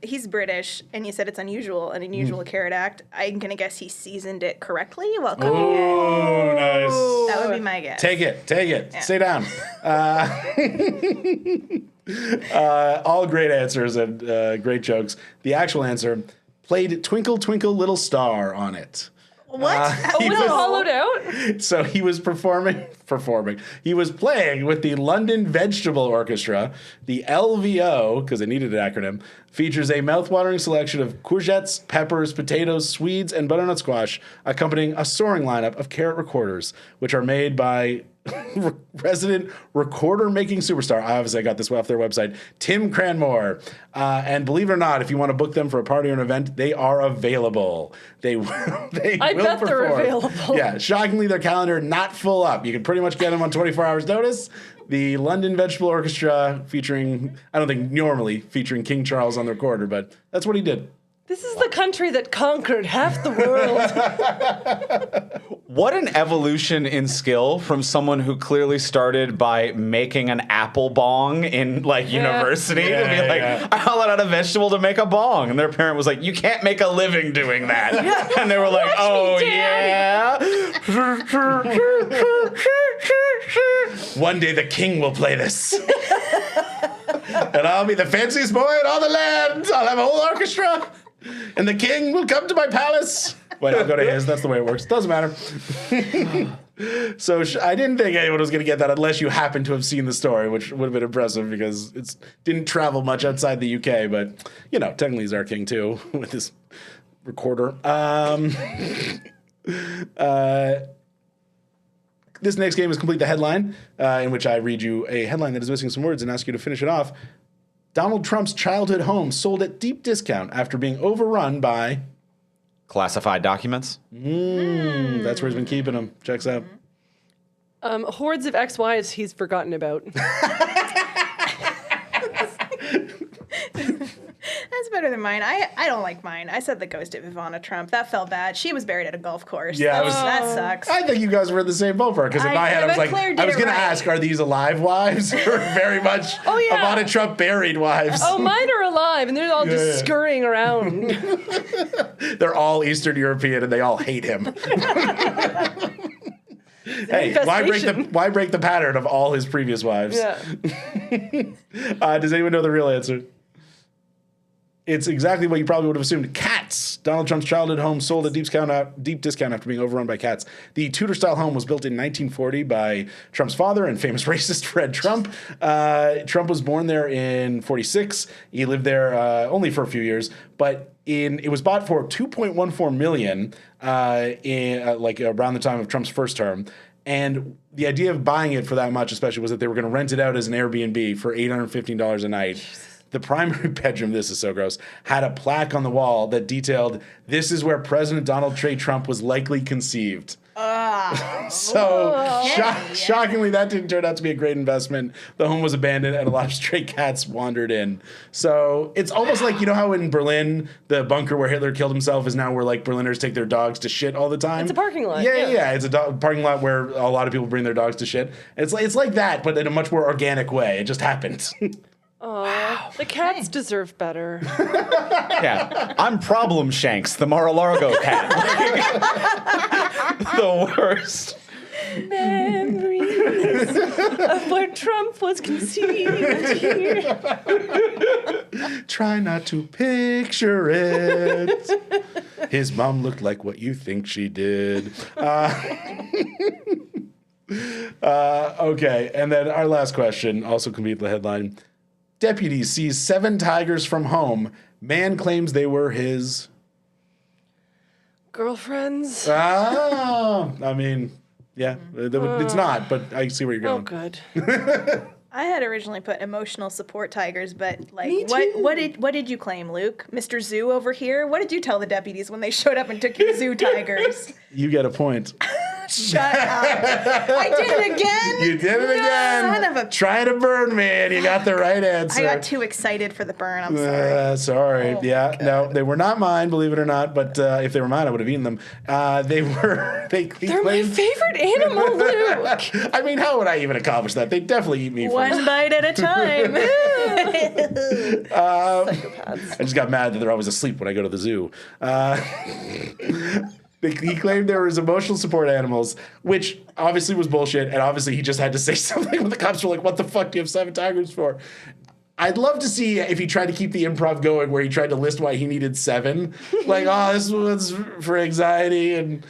He's British, and you said it's unusual, an unusual carrot act. I'm gonna guess he seasoned it correctly while cooking it. Oh, nice. That would be my guess. Take it. Yeah. Stay down. All great answers and great jokes. The actual answer played Twinkle, Twinkle, Little Star on it. What? Was it hollowed out? So he was performing. He was playing with the London Vegetable Orchestra. The LVO, because it needed an acronym, features a mouthwatering selection of courgettes, peppers, potatoes, swedes, and butternut squash, accompanying a soaring lineup of carrot recorders, which are made by resident recorder-making superstar. Obviously, I got this off their website, Tim Cranmore. And believe it or not, if you want to book them for a party or an event, they are available. They I will bet they're perform. available. Yeah, shockingly, their calendar not full up. You can pretty much get them on 24 hours notice. The London Vegetable Orchestra featuring, I don't think normally featuring King Charles on the recorder, but that's what he did. This is the country that conquered half the world. What an evolution in skill from someone who clearly started by making an apple bong in university to be like, I hollowed out a vegetable to make a bong. And their parent was like, you can't make a living doing that. And they were like, oh, yeah. One day the king will play this. And I'll be the fanciest boy in all the land. I'll have a whole orchestra. And the king will come to my palace. Wait, I'll go to his. That's the way it works. Doesn't matter. So I didn't think anyone was going to get that unless you happen to have seen the story, which would have been impressive because it didn't travel much outside the UK. But, technically he's our king too with his recorder. This next game is Complete the Headline, in which I read you a headline that is missing some words and ask you to finish it off. Donald Trump's childhood home sold at deep discount after being overrun by... Classified documents? That's where he's been keeping them. Checks out. Hordes of ex-wives he's forgotten about. That's better than mine. I don't like mine. I said the ghost of Ivana Trump. That felt bad. She was buried at a golf course. Yeah, that sucks. I think you guys were in the same ballpark because in my head I was like, Claire did I was it going to right. ask, are these alive wives or very much Ivana Trump buried wives? Oh, mine are alive, and they're all just scurrying around. They're all Eastern European and they all hate him. Hey, why break the pattern of all his previous wives? Yeah. Does anyone know the real answer? It's exactly what you probably would have assumed. Cats. Donald Trump's childhood home sold at deep discount after being overrun by cats. The Tudor-style home was built in 1940 by Trump's father and famous racist Fred Trump. Trump was born there in 46. He lived there only for a few years, but it was bought for $2.14 million around the time of Trump's first term. And the idea of buying it for that much, especially, was that they were going to rent it out as an Airbnb for $815 a night. The primary bedroom, this is so gross, had a plaque on the wall that detailed, "This is where President Donald J. Trump was likely conceived." Shockingly, that didn't turn out to be a great investment. The home was abandoned and a lot of stray cats wandered in. So it's almost like, how in Berlin, the bunker where Hitler killed himself is now where Berliners take their dogs to shit all the time. It's a parking lot. Yeah. It's a parking lot where a lot of people bring their dogs to shit. It's like that, but in a much more organic way. It just happened. Wow. The cats deserve better. Yeah. I'm Problem Shanks, the Mar-a-Lago cat. The worst. Memories of where Trump was conceived here. Try not to picture it. His mom looked like what you think she did. Okay, and then our last question, also complete the headline. Deputies seize 7 tigers from home. Man claims they were his... Girlfriends? Oh, I mean, yeah, it's not, but I see where you're Oh, going. good. I had originally put emotional support tigers, but Me what did you claim, Luke? Mr. Zoo over here? What did you tell the deputies when they showed up and took your zoo tigers? You get a point. Shut up. I did it again? You did it again. Son of a... Trying to burn me, and you got the right answer. I got too excited for the burn. I'm sorry. Sorry. Oh, yeah. God. No, they were not mine, believe it or not. But if they were mine, I would have eaten them. They were. They're my favorite animal, Luke. I mean, how would I even accomplish that? They definitely eat me first. One bite at a time. Psychopaths. I just got mad that they're always asleep when I go to the zoo. He claimed they were his emotional support animals, which obviously was bullshit, and obviously he just had to say something when the cops were like, "What the fuck do you have 7 tigers for?" I'd love to see if he tried to keep the improv going where he tried to list why he needed 7. Like, oh, this one's for anxiety and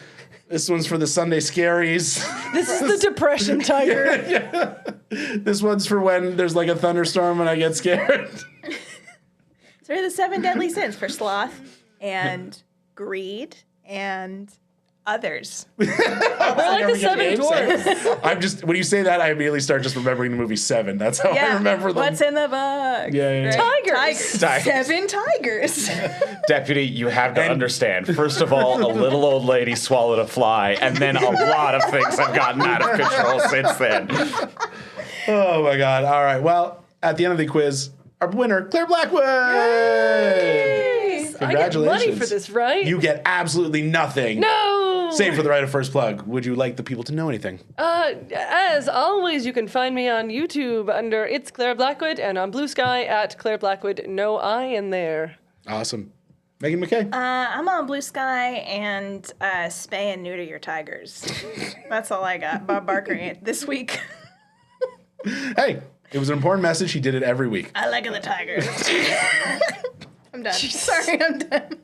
this one's for the Sunday scaries. This is the depression tiger. This one's for when there's like a thunderstorm and I get scared. So here are the 7 deadly sins for sloth and greed and others. We're like the 7 dwarfs. When you say that, I immediately start just remembering the movie 7. That's how I remember them. What's in the box? Yeah. Tigers. 7 tigers. Deputy, you have to understand. First of all, a little old lady swallowed a fly, and then a lot of things have gotten out of control since then. Oh my God. All right. Well, at the end of the quiz, our winner, Clare Blackwood. I get Congratulations. money for this, right? You get absolutely nothing. No! Save for the right of first plug. Would you like the people to know anything? As always, you can find me on YouTube under It's Clare Blackwood and on Blue Sky at Clare Blackwood. No I in there. Awesome. Megan MacKay. I'm on Blue Sky and spay and neuter your tigers. That's all I got. Bob Barker this week. Hey, it was an important message. He did it every week. I like the tigers. I'm done. Sorry, I'm done.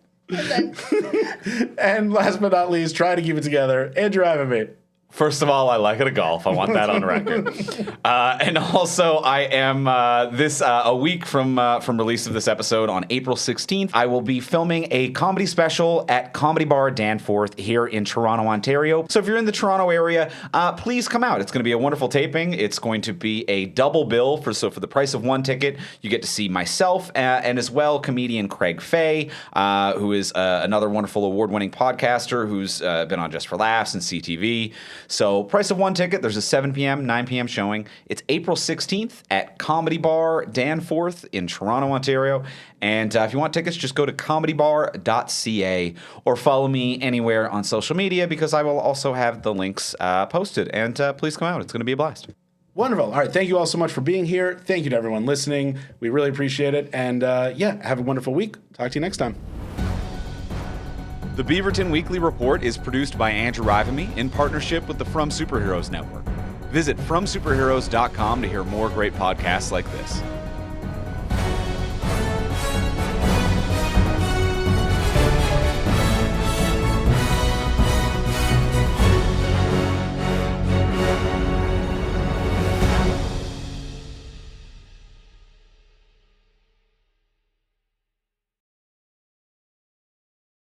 And last but not least, try to keep it together, Andrew Ivimey. First of all, I like it at golf. I want that on record. And also, I am a week from release of this episode on April 16th. I will be filming a comedy special at Comedy Bar Danforth here in Toronto, Ontario. So if you're in the Toronto area, please come out. It's going to be a wonderful taping. It's going to be a double bill for the price of one ticket. You get to see myself and as well comedian Craig Fay, who is another wonderful award-winning podcaster who's been on Just for Laughs and CTV. So price of one ticket, there's a 7 p.m., 9 p.m. showing. It's April 16th at Comedy Bar Danforth in Toronto, Ontario. And if you want tickets, just go to comedybar.ca or follow me anywhere on social media because I will also have the links posted. And please come out. It's going to be a blast. Wonderful. All right. Thank you all so much for being here. Thank you to everyone listening. We really appreciate it. And have a wonderful week. Talk to you next time. The Beaverton Weekly Report is produced by Andrew Ivimey in partnership with the From Superheroes Network. Visit FromSuperheroes.com to hear more great podcasts like this.